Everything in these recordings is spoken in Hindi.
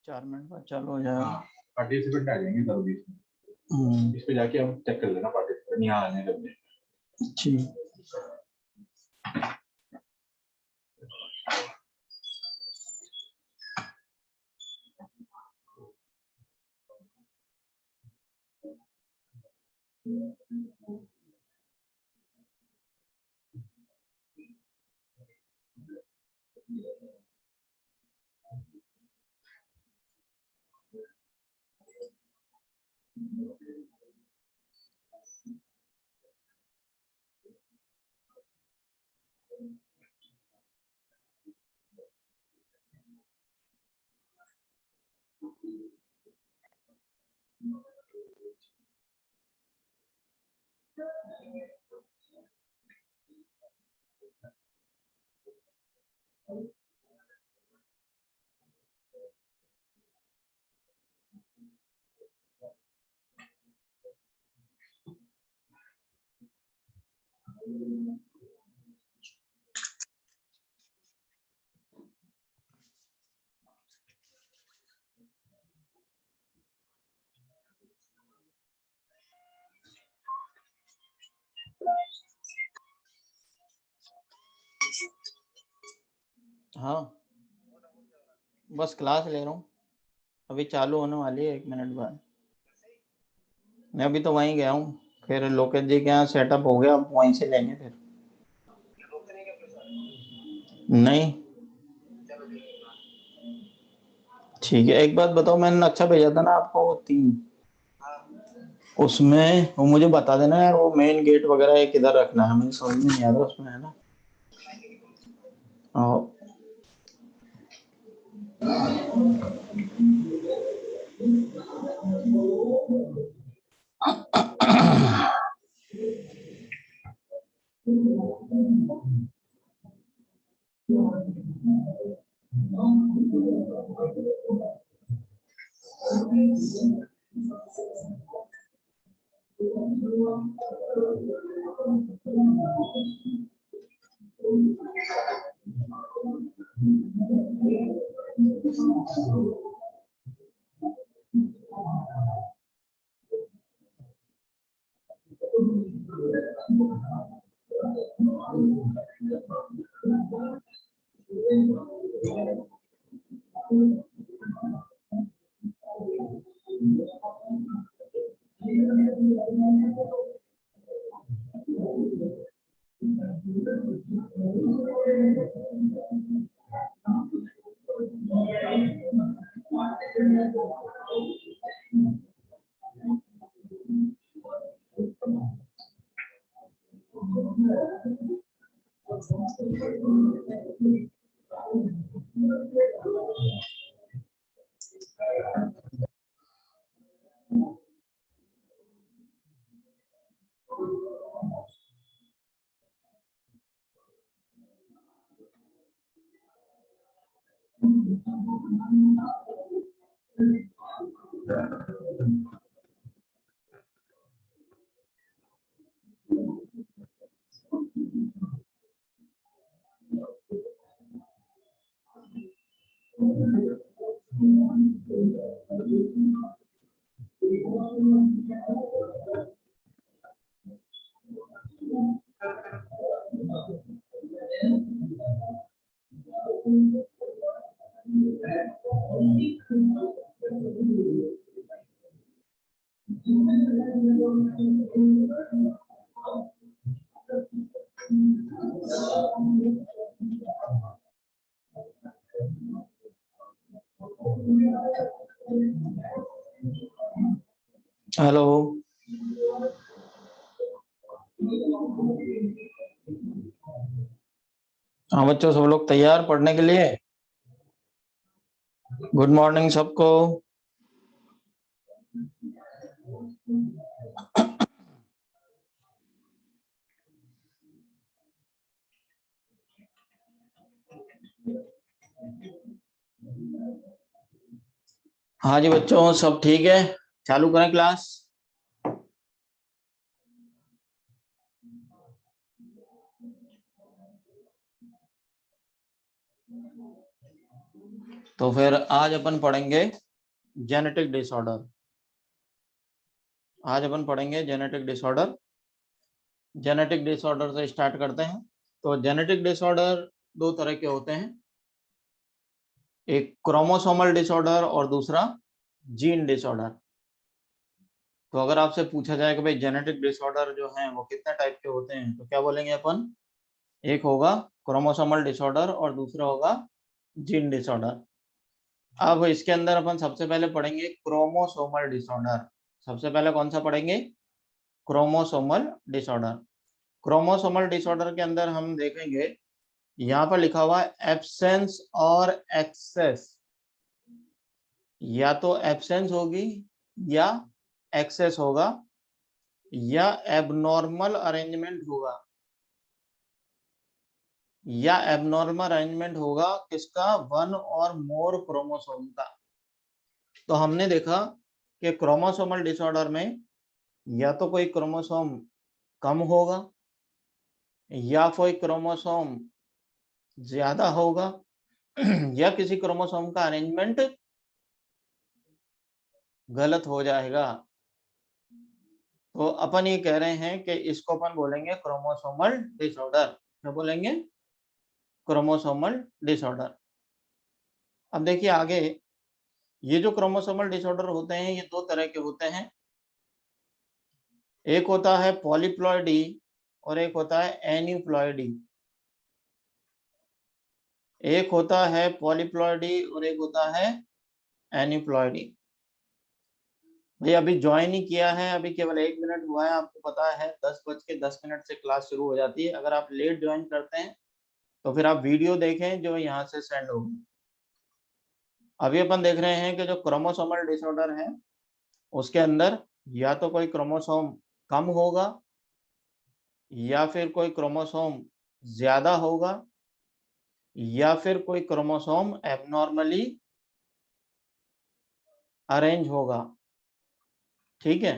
4 मिनट बाद चालू हो जाएगा। हाँ, पार्टिसिपेंट आ जाएंगे सब बीच में। इस पे जाके हम चेक कर लेना पार्टिसिपेंट यहाँ आने लग जाए। ठीक। हाँ बस क्लास ले रहा हूँ, अभी चालू होने वाली है 1 मिनट बाद। मैं अभी तो वहीं गया हूँ, फिर लोकेश जी के यहाँ सेटअप हो गया, अब वहीं से लेंगे फिर। नहीं ठीक है। एक बात बताओ, मैंने नक्शा भेजा था ना आपको 3, उसमें वो मुझे बता देना यार, वो मेन गेट वगैरह किधर रखना है, मुझे समझ में नहीं आ रहा उसमें, है ना। और हेलो, हाँ बच्चों, सब लोग तैयार पढ़ने के लिए? गुड मॉर्निंग सबको। हाँ जी बच्चों, सब ठीक है, चालू करें क्लास। तो फिर आज अपन पढ़ेंगे जेनेटिक डिसऑर्डर। आज अपन पढ़ेंगे जेनेटिक डिसऑर्डर। जेनेटिक डिसऑर्डर से स्टार्ट करते हैं। तो जेनेटिक डिसऑर्डर दो तरह के होते हैं, एक क्रोमोसोमल डिसऑर्डर और दूसरा जीन डिसऑर्डर। तो अगर आपसे पूछा जाए कि भाई जेनेटिक डिसऑर्डर जो हैं वो कितने टाइप के होते हैं, तो क्या बोलेंगे अपन? एक होगा क्रोमोसोमल डिसऑर्डर और दूसरा होगा जीन डिसऑर्डर। अब इसके अंदर अपन सबसे पहले पढ़ेंगे क्रोमोसोमल डिसऑर्डर। सबसे पहले कौन सा पढ़ेंगे? Chromosomal disorder. क्रोमोसोमल डिसऑर्डर के अंदर हम देखेंगे, यहाँ पर लिखा हुआ है एब्सेंस और एक्सेस। या तो एब्सेंस होगी या एक्सेस होगा, या एबनॉर्मल अरेंजमेंट होगा, या एबनॉर्मल अरेंजमेंट होगा किसका? वन और मोर क्रोमोसोम का। तो हमने देखा कि क्रोमोसोमल डिसऑर्डर में या तो कोई क्रोमोसोम कम होगा या कोई क्रोमोसोम ज्यादा होगा या किसी क्रोमोसोम का अरेंजमेंट गलत हो जाएगा। तो अपन ये कह रहे हैं कि इसको अपन बोलेंगे क्रोमोसोमल डिसऑर्डर। क्या बोलेंगे? Chromosomal disorder. अब देखिए आगे, ये जो क्रोमोसोमल डिसऑर्डर होते हैं ये दो तरह के होते हैं। एक होता है पॉलीप्लॉइडी और एक होता है एन्यूप्लॉइडी। एक होता है पॉलीप्लॉइडी और एक होता है एन्यूप्लॉइडी। भाई अभी ज्वाइन ही किया है, अभी केवल 1 मिनट हुआ है, आपको पता है 10:10 से क्लास शुरू हो जाती है। अगर आप लेट ज्वाइन करते हैं तो फिर आप वीडियो देखें जो यहाँ से सेंड होगी। अभी अपन देख रहे हैं कि जो क्रोमोसोमल डिसऑर्डर है उसके अंदर या तो कोई क्रोमोसोम कम होगा या फिर कोई क्रोमोसोम ज्यादा होगा या फिर कोई क्रोमोसोम एबनॉर्मली अरेंज होगा। ठीक है।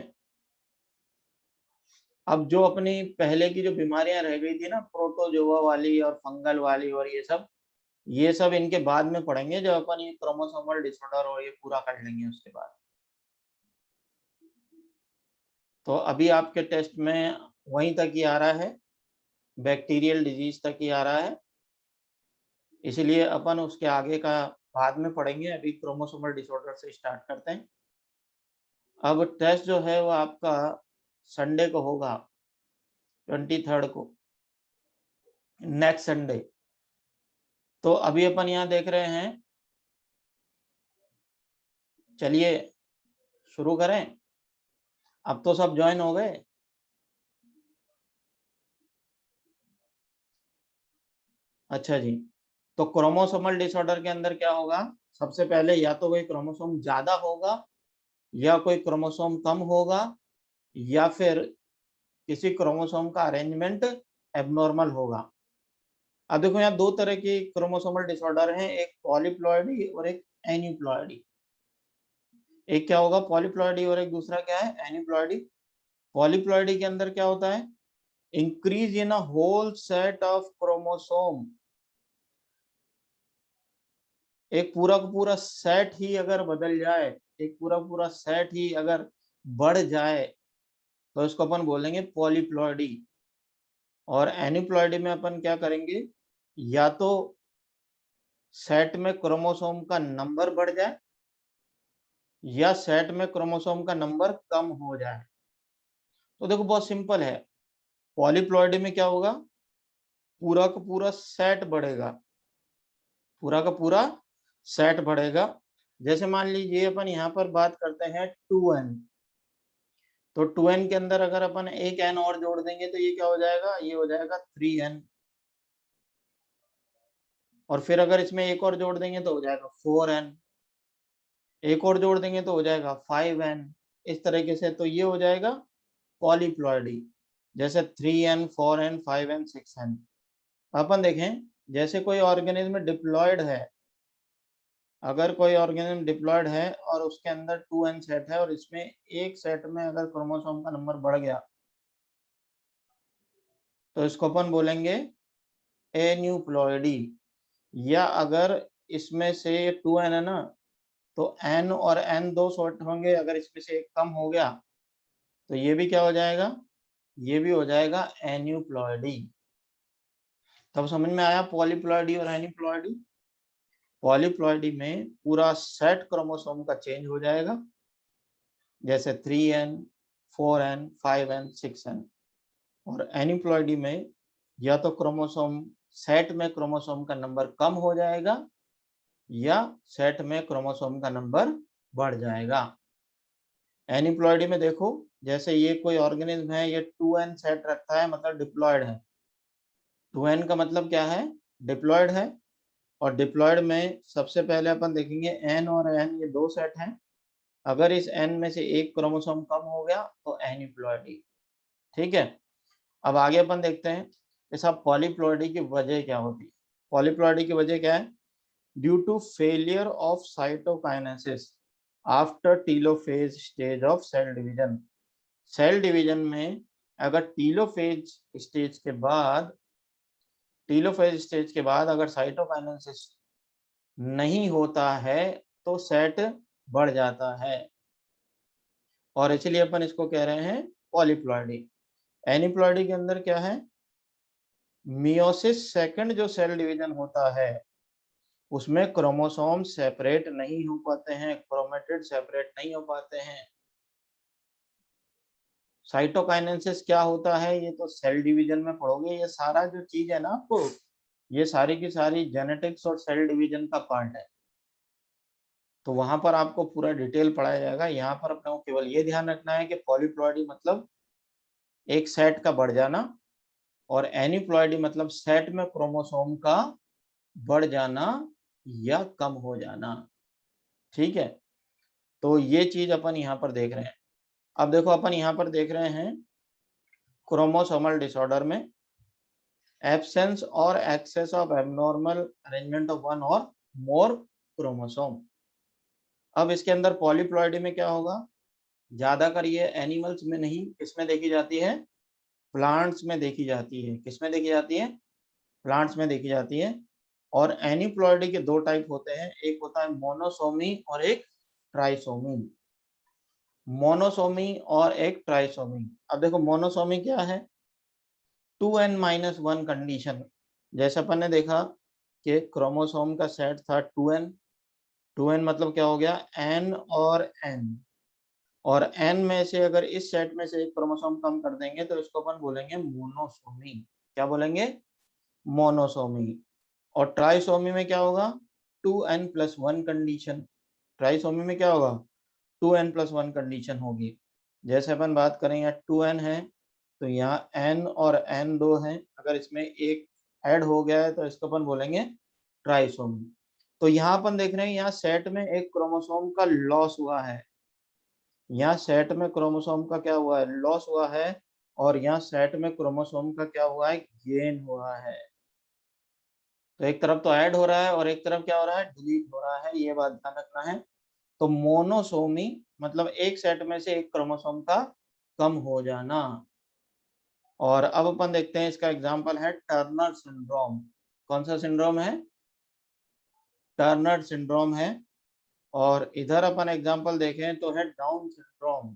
अब जो अपनी पहले की जो बीमारियां रह गई थी ना, प्रोटोजोआ वाली और फंगल वाली और ये सब इनके बाद में पढ़ेंगे जब अपन ये क्रोमोसोमल डिसऑर्डर और ये पूरा कर लेंगे उसके बाद। तो अभी आपके टेस्ट में वहीं तक ही आ रहा है, बैक्टीरियल डिजीज तक ही आ रहा है, इसलिए अपन उसके आगे का बाद में पढ़ेंगे। अभी क्रोमोसोमल डिसऑर्डर से स्टार्ट करते हैं। अब टेस्ट जो है वो आपका संडे को होगा, 23 को, नेक्स्ट संडे। तो अभी अपन यहाँ देख रहे हैं, चलिए शुरू करें। अब तो सब ज्वाइन हो गए। अच्छा जी। तो क्रोमोसोमल डिसऑर्डर के अंदर क्या होगा? सबसे पहले या तो कोई क्रोमोसोम ज्यादा होगा या कोई क्रोमोसोम कम होगा या फिर किसी क्रोमोसोम का अरेंजमेंट एबनॉर्मल होगा। अब देखो यहाँ दो तरह की क्रोमोसोमल डिसऑर्डर हैं, एक पॉलीप्लॉइडी और एक एन्यूप्लॉइडी। एक क्या होगा? पॉलीप्लॉइडी और एक दूसरा क्या है? एन्यूप्लॉइडी। पॉलीप्लॉइडी के अंदर क्या होता है? Increase in a whole set of chromosome. एक पूरा का पूरा सेट ही अगर बदल जाए, एक पूरा पूरा सेट ही अगर बढ़ जाए तो इसको अपन बोलेंगे पॉलीप्लॉइडी। और एन्यूप्लॉइडी में अपन क्या करेंगे? या तो सेट में क्रोमोसोम का नंबर बढ़ जाए या सेट में क्रोमोसोम का नंबर कम हो जाए। तो देखो बहुत सिंपल है, पॉलीप्लॉइडी में क्या होगा? पूरा का पूरा सेट बढ़ेगा, पूरा का पूरा सेट बढ़ेगा। जैसे मान लीजिए अपन यहाँ पर बात करते हैं 2n, तो 2n के अंदर अगर अपन एक n और जोड़ देंगे तो ये क्या हो जाएगा? ये हो जाएगा 3n। और फिर अगर इसमें एक और जोड़ देंगे तो हो जाएगा 4n। एक और जोड़ देंगे तो हो जाएगा 5n। इस तरीके से तो ये हो जाएगा पॉलीप्लॉइडी, जैसे 3n 4n 5n 6n। अपन देखें, जैसे कोई ऑर्गेनिज्म डिप्लॉयड है, अगर कोई ऑर्गेनिज्म डिप्लॉयड है और उसके अंदर 2n सेट है और इसमें एक सेट में अगर क्रोमोसोम का नंबर बढ़ गया तो इसको अपन बोलेंगे एन्यूप्लॉइडी। या अगर इसमें से 2n है ना, तो n और n दो शॉर्ट होंगे, अगर इसमें से एक कम हो गया तो ये भी क्या हो जाएगा, ये भी हो जाएगा एन्यूप्लॉइडी। तब समझ में आया पॉलीप्लॉइडी और एन्यूप्लॉइडी। पॉलीप्लॉइडी में पूरा सेट क्रोमोसोम का चेंज हो जाएगा, जैसे 3n 4n 5n 6n। और एन्यूप्लॉइडी में या तो क्रोमोसोम सेट में क्रोमोसोम का नंबर कम हो जाएगा या सेट में क्रोमोसोम का नंबर बढ़ जाएगा। एन्यूप्लॉइडी में देखो, जैसे ये कोई ऑर्गेनिज्म है, ये 2n सेट रखता है, मतलब डिप्लॉयड है। 2n का मतलब क्या है, डिप्लॉयड है। और डिप्लॉयड में सबसे पहले अपन देखेंगे n और n ये दो सेट हैं। अगर इस n में से एक क्रोमोसोम कम हो गया तो एन्यूप्लॉइडी। ठीक है, अब आगे अपन देखते हैं कि सब पॉलीप्लॉइडी की वजह क्या होती है। पॉलीप्लॉइडी की वजह क्या है, due to failure of cytokinesis after telophase stage of cell division. Cell division में अगर टीलोफेज स्टेज के बाद अगर साइटोकाइनेसिस नहीं होता है तो सेट बढ़ जाता है, और इसीलिए अपन इसको कह रहे हैं पॉलीप्लॉइडी। एनीप्लॉइडी के अंदर क्या है, मियोसिस सेकंड जो सेल डिवीजन होता है उसमें क्रोमोसोम सेपरेट नहीं हो पाते हैं, क्रोमेटिड सेपरेट नहीं हो पाते हैं। साइटोकाइनेसिस क्या होता है ये तो सेल डिवीजन में पढ़ोगे। ये सारा जो चीज है ना आपको, ये सारी की सारी जेनेटिक्स और सेल डिवीजन का पार्ट है, तो वहां पर आपको पूरा डिटेल पढ़ाया जाएगा। यहाँ पर अपने को केवल ये ध्यान रखना है कि पॉलीप्लॉइडी मतलब एक सेट का बढ़ जाना, और एनीप्लॉइडी मतलब सेट में क्रोमोसोम का बढ़ जाना या कम हो जाना। ठीक है, तो ये चीज अपन यहाँ पर देख रहे हैं। अब देखो अपन यहाँ पर देख रहे हैं क्रोमोसोमल डिसऑर्डर में एब्सेंस और excess of abnormal arrangement of one और मोर क्रोमोसोम। अब इसके अंदर पॉलीप्लॉइडी में क्या होगा, ज्यादातर ये एनिमल्स में नहीं, किसमें देखी जाती है, प्लांट्स में देखी जाती है। किसमें देखी जाती है, प्लांट्स में देखी जाती है। और एनीप्लॉइडी के दो टाइप होते हैं, एक होता है मोनोसोमी और एक ट्राइसोमी। मोनोसोमी और एक ट्राइसोमी। अब देखो मोनोसोमी क्या है, 2n-1 कंडीशन। जैसे अपन ने देखा कि क्रोमोसोम का सेट था 2n। 2n मतलब क्या हो गया, n और n। और n में से अगर इस सेट में से एक क्रोमोसोम कम कर देंगे तो इसको अपन बोलेंगे मोनोसोमी। क्या बोलेंगे, मोनोसोमी। और ट्राइसोमी में क्या होगा, 2n+1 कंडीशन। ट्राइसोमी में क्या होगा, 2n+1 कंडीशन होगी। जैसे अपन बात करें यहाँ 2n है तो यहाँ n और n दो हैं, अगर इसमें एक ऐड हो गया है तो इसको अपन बोलेंगे ट्राइसोमी। तो यहाँ अपन देख रहे हैं यहाँ सेट में एक क्रोमोसोम का लॉस हुआ है, यहाँ सेट में क्रोमोसोम का क्या हुआ है, लॉस हुआ है। और यहाँ सेट में क्रोमोसोम का क्या हुआ है, गेन हुआ है। तो एक तरफ तो ऐड हो रहा है और एक तरफ क्या हो रहा है, डिलीट हो रहा है, ये बात ध्यान रखना है। तो मोनोसोमी मतलब एक सेट में से एक क्रोमोसोम का कम हो जाना। और अब अपन देखते हैं इसका एग्जांपल है टर्नर सिंड्रोम। कौन सा सिंड्रोम है, टर्नर सिंड्रोम है। और इधर अपन एग्जांपल देखें तो है डाउन सिंड्रोम।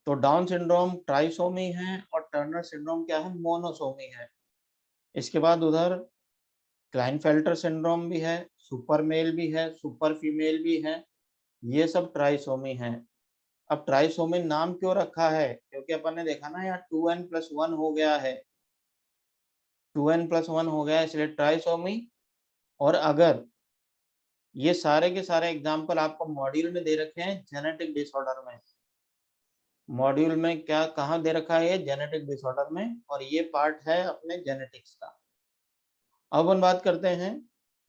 तो डाउन सिंड्रोम ट्राइसोमी है और टर्नर सिंड्रोम क्या है, मोनोसोमी है। इसके बाद उधर क्लाइनफेल्टर सिंड्रोम भी है, सुपर मेल भी है, सुपर फीमेल भी है, ये सब ट्राइसोमी है। अब ट्राइसोमी नाम क्यों रखा है, क्योंकि अपन ने देखा ना यहाँ 2n+1 हो गया है, 2n+1 हो गया इसलिए ट्राइसोमी। और अगर ये सारे के सारे एग्जाम्पल आपको मॉड्यूल में दे रखे हैं जेनेटिक डिसऑर्डर में, मॉड्यूल में क्या कहाँ दे रखा है, जेनेटिक डिसऑर्डर में, और ये पार्ट है अपने जेनेटिक्स का। अब अपन बात करते हैं,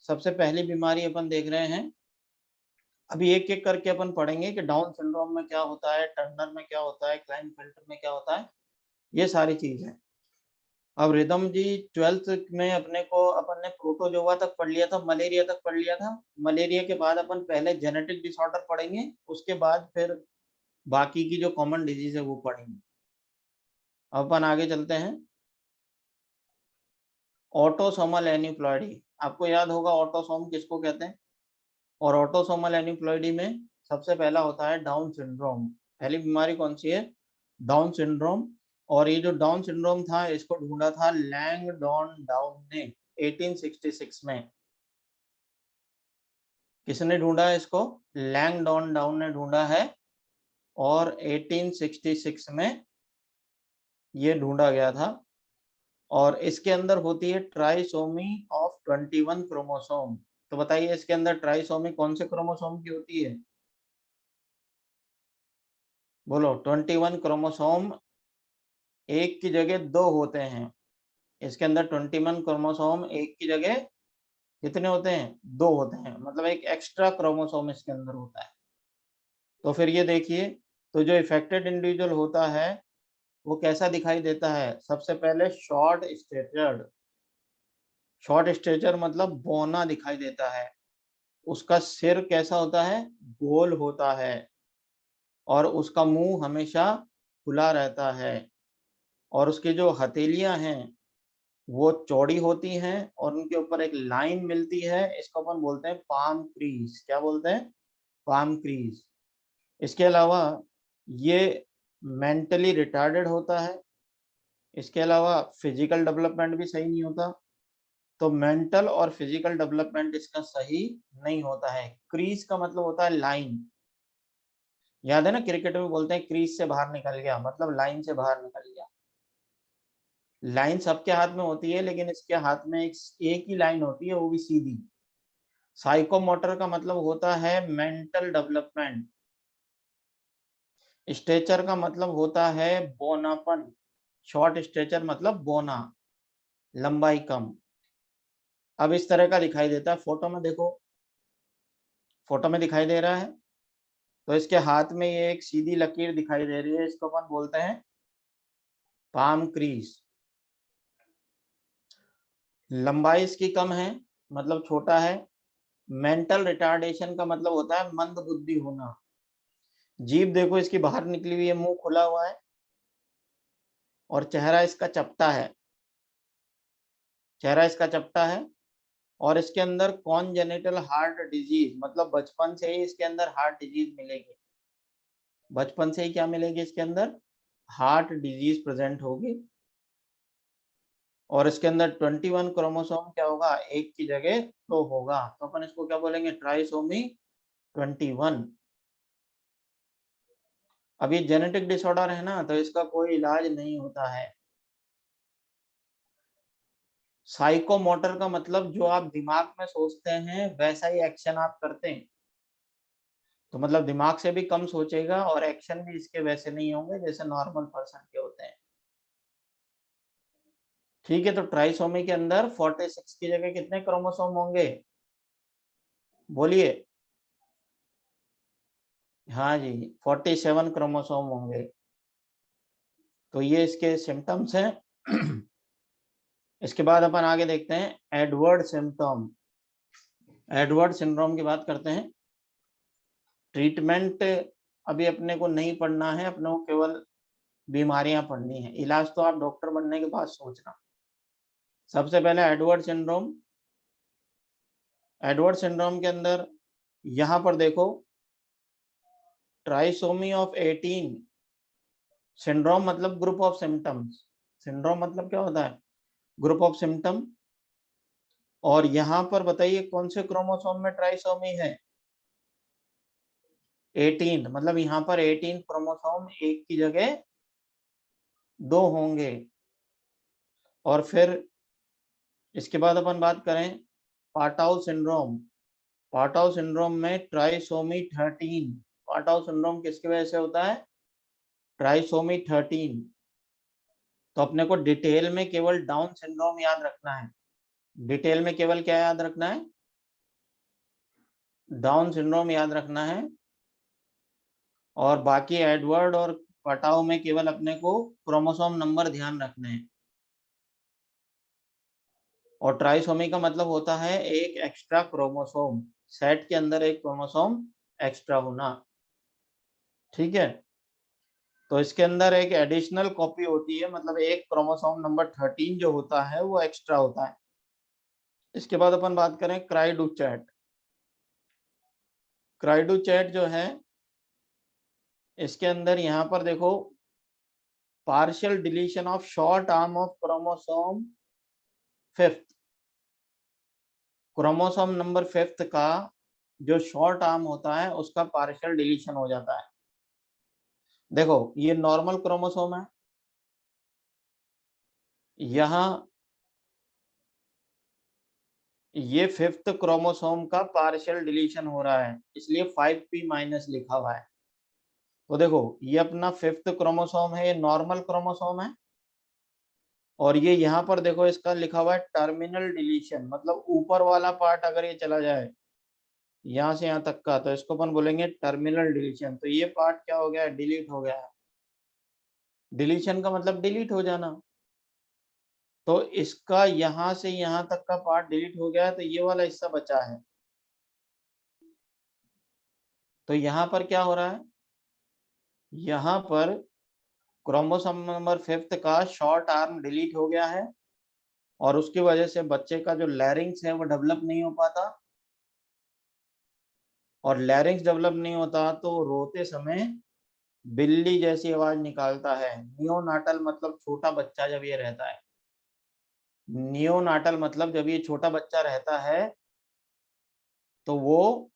सबसे पहली बीमारी अपन देख रहे हैं, अभी एक एक करके अपन पढ़ेंगे कि डाउन सिंड्रोम में क्या होता है, टर्नर में क्या होता है, क्लाइनफेल्टर में क्या होता है, ये सारी चीज है। अब रिदम जी 12th में अपने को अपन ने प्रोटोजोआ तक पढ़ लिया था, मलेरिया तक पढ़ लिया था। मलेरिया के बाद अपन पहले जेनेटिक डिसऑर्डर पढ़ेंगे, उसके बाद फिर बाकी की जो कॉमन डिजीज है वो पढ़ेंगे। अब अपन आगे चलते हैं। ऑटोसोमल एन्यूप्लॉइडी, आपको याद होगा ऑटोसोम किसको कहते हैं, और ऑटोसोमल एन्यूप्लॉइडी में सबसे पहला होता है डाउन सिंड्रोम। पहली बीमारी कौन सी है, डाउन सिंड्रोम। और ये जो डाउन सिंड्रोम था इसको ढूंढा था लैंगडॉन डाउन ने 1866 में। किसने ढूंढा है इसको, लैंगडॉन डाउन ने ढूंढा है, और 1866 में ये ढूंढा गया था। और इसके अंदर होती है ट्राइसोमी ऑफ 21 क्रोमोसोम। तो बताइए इसके अंदर ट्राइसोमी कौन से क्रोमोसोम की होती है, बोलो। 21 क्रोमोसोम, एक की जगह दो होते हैं इसके अंदर। 21 क्रोमोसोम एक की जगह कितने होते हैं, दो होते हैं, मतलब एक एक्स्ट्रा क्रोमोसोम इसके अंदर होता है। तो फिर ये देखिए, तो जो इफेक्टेड इंडिविजुअल होता है वो कैसा दिखाई देता है, सबसे पहले शॉर्ट स्टेचर्ड। शॉर्ट स्टेचर मतलब बौना दिखाई देता है। उसका सिर कैसा होता है, गोल होता है, और उसका मुंह हमेशा खुला रहता है। और उसकी जो हथेलियां हैं वो चौड़ी होती हैं, और उनके ऊपर एक लाइन मिलती है, इसको अपन बोलते हैं पाम क्रीज। क्या बोलते हैं, पाम क्रीज। इसके अलावा ये मेंटली रिटार्डेड होता है। इसके अलावा फिजिकल डेवलपमेंट भी सही नहीं होता। तो मेंटल और फिजिकल डेवलपमेंट इसका सही नहीं होता है। क्रीज का मतलब होता है लाइन। याद है ना, क्रिकेट में बोलते हैं क्रीज से बाहर निकल गया, मतलब लाइन से बाहर निकल गया। लाइन सबके हाथ में होती है, लेकिन इसके हाथ में एक ही लाइन होती है, वो भी सीधी। साइकोमोटर का मतलब होता है मेंटल डेवलपमेंट। स्टेचर का मतलब होता है बोनापन। शॉर्ट स्टेचर मतलब बोना, लंबाई कम। अब इस तरह का दिखाई देता है, फोटो में देखो, फोटो में दिखाई दे रहा है। तो इसके हाथ में ये एक सीधी लकीर दिखाई दे रही है, इसको अपन बोलते हैं पाम क्रीज। लंबाई इसकी कम है, मतलब छोटा है। मेंटल रिटार्डेशन का मतलब होता है मंद बुद्धि होना। जीभ देखो इसकी बाहर निकली हुई है, मुंह खुला हुआ है, और चेहरा इसका चपटा है। चेहरा इसका चपटा है। और इसके अंदर कॉन्जेनिटल हार्ट डिजीज, मतलब बचपन से ही इसके अंदर हार्ट डिजीज मिलेगी। बचपन से ही क्या मिलेगी इसके अंदर, हार्ट डिजीज प्रेजेंट होगी। और इसके अंदर 21 क्रोमोसोम क्या होगा, एक की जगह तो होगा, तो अपन इसको क्या बोलेंगे, ट्राइसोमी 21। अब ये जेनेटिक डिसऑर्डर है ना, तो इसका कोई इलाज नहीं होता है। साइकोमोटर का मतलब जो आप दिमाग में सोचते हैं वैसा ही एक्शन आप करते हैं। तो मतलब दिमाग से भी कम सोचेगा, और एक्शन भी इसके वैसे नहीं होंगे जैसे नॉर्मल पर्सन के होते हैं। ठीक है, तो ट्राइसोमी के अंदर 46 की जगह कितने क्रोमोसोम होंगे, बोलिए। हाँ जी, 47 क्रोमोसोम होंगे। तो ये इसके सिम्टम्स हैं। इसके बाद अपन आगे देखते हैं एडवर्ड सिम्टम। एडवर्ड सिंड्रोम की बात करते हैं। ट्रीटमेंट अभी अपने को नहीं पढ़ना है, अपने को केवल बीमारियां पढ़नी है। इलाज तो आप डॉक्टर बनने के बाद सोचना। सबसे पहले एडवर्ड सिंड्रोम। एडवर्ड सिंड्रोम के अंदर यहां पर देखो, ट्राइसोमी ऑफ 18। सिंड्रोम मतलब ग्रुप ऑफ सिम्टम्स। सिंड्रोम मतलब क्या होता है, ग्रुप ऑफ सिम्टम। और यहां पर बताइए कौन से क्रोमोसोम में ट्राइसोमी है, 18। मतलब यहाँ पर 18 क्रोमोसोम एक की जगह दो होंगे। और फिर इसके बाद अपन बात करें पाटाउ सिंड्रोम। पाटाउ सिंड्रोम में ट्राइसोमी 13। पाटाउ सिंड्रोम किसकी वजह से होता है, ट्राइसोमी 13। तो अपने को डिटेल में केवल डाउन सिंड्रोम याद रखना है। डिटेल में केवल क्या याद रखना है, डाउन सिंड्रोम याद रखना है। और बाकी एडवर्ड और पटाओ में केवल अपने को क्रोमोसोम नंबर ध्यान रखने हैं। और ट्राइसोमी का मतलब होता है एक एक्स्ट्रा क्रोमोसोम, सेट के अंदर एक क्रोमोसोम एक्स्ट्रा होना। ठीक है, तो इसके अंदर एक एडिशनल कॉपी होती है, मतलब एक क्रोमोसोम नंबर 13 जो होता है वो एक्स्ट्रा होता है। इसके बाद अपन बात करें cry do chat. Cry do chat जो है, इसके अंदर यहाँ पर देखो partial deletion of short arm of chromosome 5th, chromosome number 5th का जो शॉर्ट आर्म होता है उसका पार्शियल डिलीशन हो जाता है। देखो ये नॉर्मल क्रोमोसोम है, यहाँ ये 5th क्रोमोसोम का पार्शियल डिलीशन हो रहा है, इसलिए 5p माइनस लिखा हुआ है। तो देखो ये अपना 5th क्रोमोसोम है, ये नॉर्मल क्रोमोसोम है, और ये यहाँ पर देखो इसका लिखा हुआ है टर्मिनल डिलीशन, मतलब ऊपर वाला पार्ट अगर ये चला जाए यहाँ से यहाँ तक का, तो इसको अपन बोलेंगे टर्मिनल डिलीशन। तो ये पार्ट क्या हो गया, डिलीट हो गया है। डिलीशन का मतलब डिलीट हो जाना, तो इसका यहाँ से यहाँ तक का पार्ट डिलीट हो गया है, तो ये वाला हिस्सा बचा है। तो यहाँ पर क्या हो रहा है, यहाँ पर क्रोमोसोम नंबर 5th का शॉर्ट आर्म डिलीट हो गया है, और उसकी वजह से बच्चे का जो लैरिंग्स है वो डेवलप नहीं हो पाता, और लैरिंग्स डेवलप नहीं होता तो रोते समय बिल्ली जैसी आवाज निकालता है। नियोनाटल मतलब छोटा बच्चा जब ये रहता है, नियोनाटल मतलब जब ये छोटा बच्चा रहता है तो वो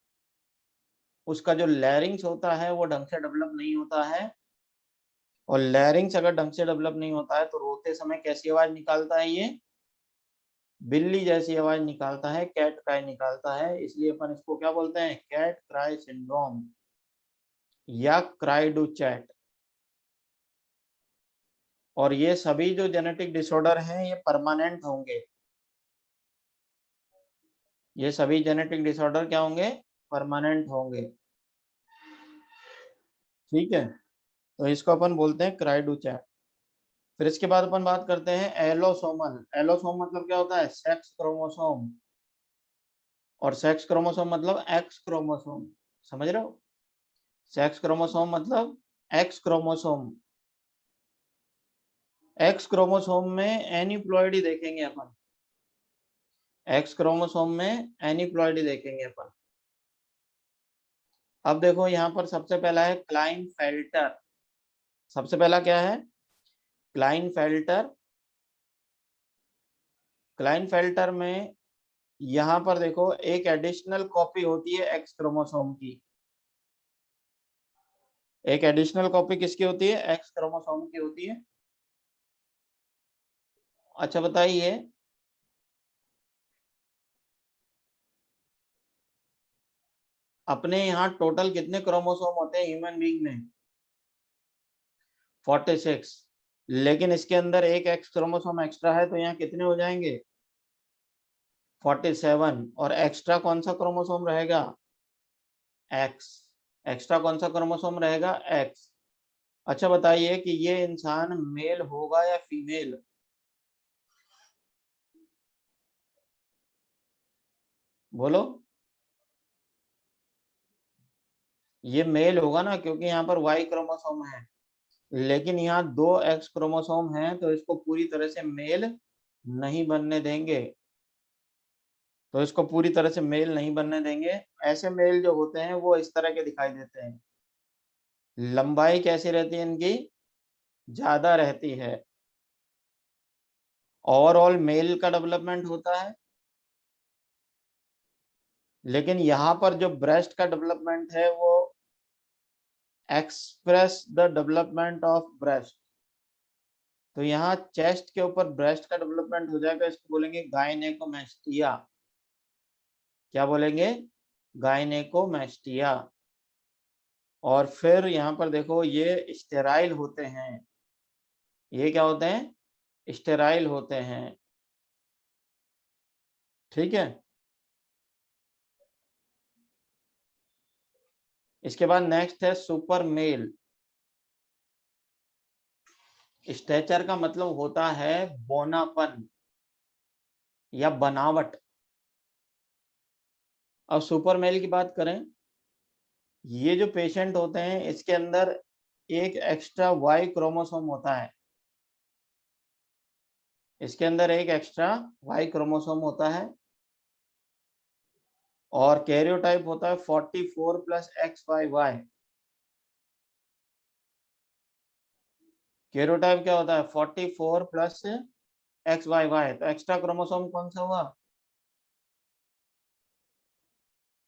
उसका जो लैरिंग्स होता है वो ढंग से डेवलप नहीं होता है, और लैरिंग्स अगर ढंग से डेवलप नहीं होता है तो रोते समय कैसी आवाज निकालता है, ये बिल्ली जैसी आवाज निकालता है, कैट क्राई निकालता है। इसलिए अपन इसको क्या बोलते हैं, कैट क्राई सिंड्रोम या क्राई डू चैट। और ये सभी जो जेनेटिक डिसऑर्डर हैं ये परमानेंट होंगे, ये सभी जेनेटिक डिसऑर्डर क्या होंगे, परमानेंट होंगे। ठीक है, तो इसको अपन बोलते हैं क्राई डू चैट। फिर इसके बाद अपन बात करते हैं एलोसोमल। एलोसोम मतलब क्या होता है, सेक्स क्रोमोसोम, और सेक्स क्रोमोसोम मतलब एक्स क्रोमोसोम, समझ रहे हो। सेक्स क्रोमोसोम मतलब एक्स क्रोमोसोम। एक्स क्रोमोसोम में एनीप्लॉइडी देखेंगे अपन, एक्स क्रोमोसोम में एनीप्लॉइडी देखेंगे अपन। अब देखो यहाँ पर सबसे पहला है क्लाइनफेल्टर। सबसे पहला क्या है, क्लाइनफेल्टर। क्लाइनफेल्टर में यहाँ पर देखो एक एडिशनल कॉपी होती है एक्स क्रोमोसोम की। एक एडिशनल कॉपी किसकी होती है, एक्स क्रोमोसोम की होती है। अच्छा बताइए, अपने यहाँ टोटल कितने क्रोमोसोम होते हैं ह्यूमन बीइंग में, 46। लेकिन इसके अंदर एक एक्स क्रोमोसोम एक्स्ट्रा है, तो यहाँ कितने हो जाएंगे, 47। और एक्स्ट्रा कौन सा क्रोमोसोम रहेगा, एक्स। एक्स्ट्रा कौन सा क्रोमोसोम रहेगा, एक्स। अच्छा बताइए कि ये इंसान मेल होगा या फीमेल, बोलो। ये मेल होगा ना, क्योंकि यहाँ पर वाई क्रोमोसोम है, लेकिन यहाँ दो एक्स क्रोमोसोम हैं, तो इसको पूरी तरह से मेल नहीं बनने देंगे। तो इसको पूरी तरह से मेल नहीं बनने देंगे। ऐसे मेल जो होते हैं वो इस तरह के दिखाई देते हैं, लंबाई कैसी रहती है इनकी, ज्यादा रहती है। ओवरऑल मेल का डेवलपमेंट होता है, लेकिन यहाँ पर जो ब्रेस्ट का डेवलपमेंट है वो express the development of breast. तो यहाँ चेस्ट के ऊपर ब्रेस्ट का डेवलपमेंट हो जाएगा, इसको बोलेंगे गायनेकोमेस्टिया। क्या बोलेंगे, गायनेकोमेस्टिया। और फिर यहाँ पर देखो ये स्टेराइल होते हैं, ये क्या होते हैं, स्टेराइल होते हैं। ठीक है, इसके बाद नेक्स्ट है सुपर मेल। स्टेचर का मतलब होता है बोनापन या बनावट। अब सुपर मेल की बात करें, ये जो पेशेंट होते हैं इसके अंदर एक एक्स्ट्रा वाई क्रोमोसोम होता है, इसके अंदर एक एक्स्ट्रा वाई क्रोमोसोम होता है, और कैरियोटाइप होता है 44 प्लस XYY। कैरियोटाइप क्या होता है 44 प्लस XYY। तो एक्स्ट्रा क्रोमोसोम कौन सा हुआ,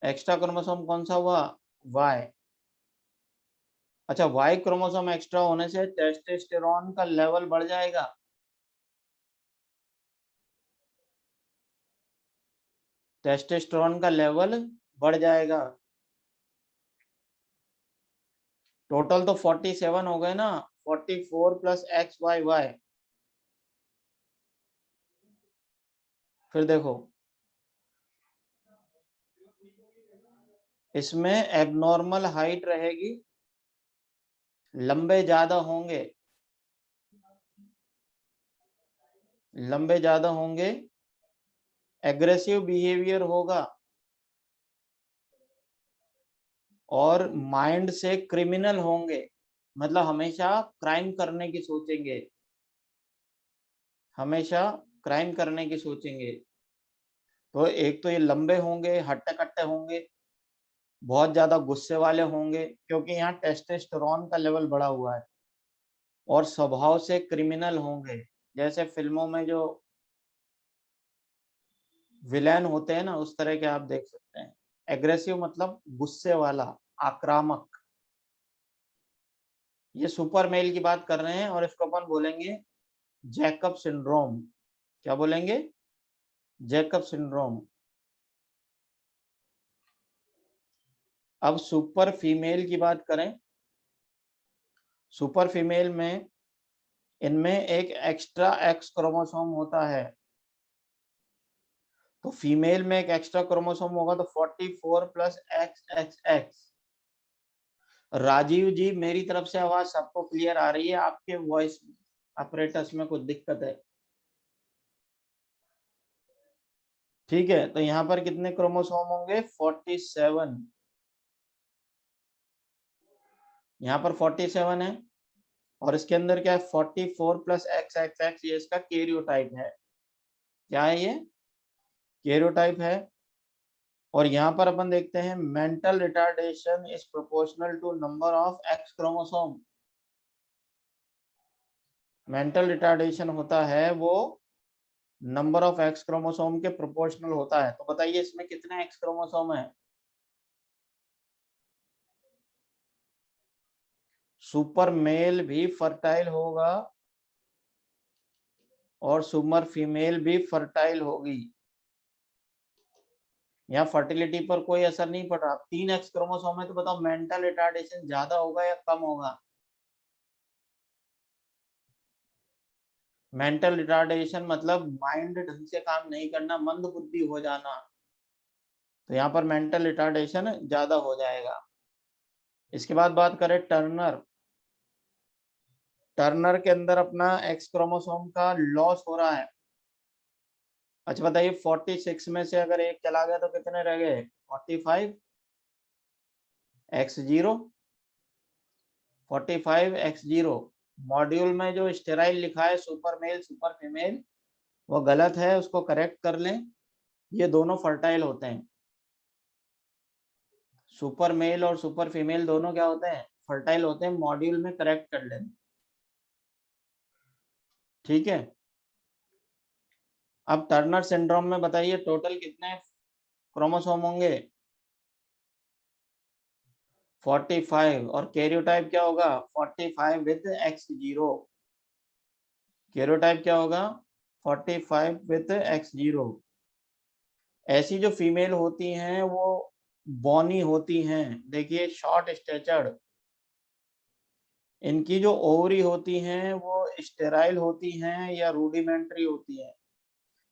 एक्स्ट्रा क्रोमोसोम कौन सा हुआ, Y। अच्छा, Y क्रोमोसोम एक्स्ट्रा होने से टेस्टोस्टेरोन का लेवल बढ़ जाएगा। टेस्टोस्टेरोन का लेवल बढ़ जाएगा। टोटल तो 47 हो गए ना, 44 प्लस XYY। फिर देखो, इसमें एबनॉर्मल हाइट रहेगी, लंबे ज्यादा होंगे, लंबे ज्यादा होंगे, एग्रेसिव बिहेवियर होगा, और माइंड से क्रिमिनल होंगे, मतलब हमेशा क्राइम करने की सोचेंगे, हमेशा क्राइम करने की सोचेंगे। तो एक तो ये लंबे होंगे, हट्टे कट्टे होंगे, बहुत ज्यादा गुस्से वाले होंगे क्योंकि यहाँ टेस्टोस्टेरोन का लेवल बढ़ा हुआ है, और स्वभाव से क्रिमिनल होंगे, जैसे फिल्मों में जो विलेन होते हैं ना, उस तरह के आप देख सकते हैं। एग्रेसिव मतलब गुस्से वाला, आक्रामक। ये सुपर मेल की बात कर रहे हैं, और इसको अपन बोलेंगे जैकब सिंड्रोम। क्या बोलेंगे, जैकब सिंड्रोम। अब सुपर फीमेल की बात करें, सुपर फीमेल में इनमें एक एक्स्ट्रा एक्स क्रोमोसोम होता है। तो फीमेल में एक एक्स्ट्रा क्रोमोसोम होगा तो 44 प्लस XXX। राजीव जी, मेरी तरफ से आवाज सबको क्लियर आ रही है, आपके वॉइस ऑपरेटर्स में कुछ दिक्कत है? ठीक है, तो यहाँ पर कितने क्रोमोसोम होंगे, 47। यहाँ पर 47 है, और इसके अंदर क्या है 44 प्लस XXX, ये इसका कैरियोटाइप है। क्या है ये, कैरियोटाइप है। और यहाँ पर अपन देखते हैं mental retardation is proportional to number of X chromosome. Mental retardation होता है वो नंबर ऑफ एक्स क्रोमोसोम के प्रोपोर्शनल होता है। तो बताइए इसमें कितने एक्स क्रोमोसोम है। सुपर मेल भी फर्टाइल होगा और सुपर फीमेल भी फर्टाइल होगी। यहाँ फर्टिलिटी पर कोई असर नहीं पड़ रहा। 3 एक्स क्रोमोसोम है, तो बताओ मेंटल रिटार्डेशन ज्यादा होगा या कम होगा। मेंटल रिटार्डेशन मतलब माइंड ढंग से काम नहीं करना, मंद बुद्धि हो जाना। तो यहाँ पर मेंटल रिटार्डेशन ज्यादा हो जाएगा। इसके बाद बात करें टर्नर। टर्नर के अंदर अपना एक्स क्रोमोसोम का लॉस हो रहा है। अच्छा बताइए, 46 में से अगर एक चला गया तो कितने रह गए, 45 x0, 45 x0। मॉड्यूल में जो स्टेराइल लिखा है सुपर मेल सुपर फीमेल, वो गलत है, उसको करेक्ट कर लें। ये दोनों फर्टाइल होते हैं। सुपर मेल और सुपर फीमेल दोनों क्या होते हैं, फर्टाइल होते हैं। मॉड्यूल में करेक्ट कर लें, ठीक है। अब टर्नर सिंड्रोम में बताइए टोटल कितने क्रोमोसोम होंगे, 45। और कैरियोटाइप क्या होगा, 45 विद X0। कैरियोटाइप क्या होगा, 45 विद X0। ऐसी जो फीमेल होती हैं वो बॉनी होती हैं, देखिए शॉर्ट स्टेचर्ड। इनकी जो ओवरी होती हैं वो स्टेराइल होती हैं या रूडिमेंट्री होती है।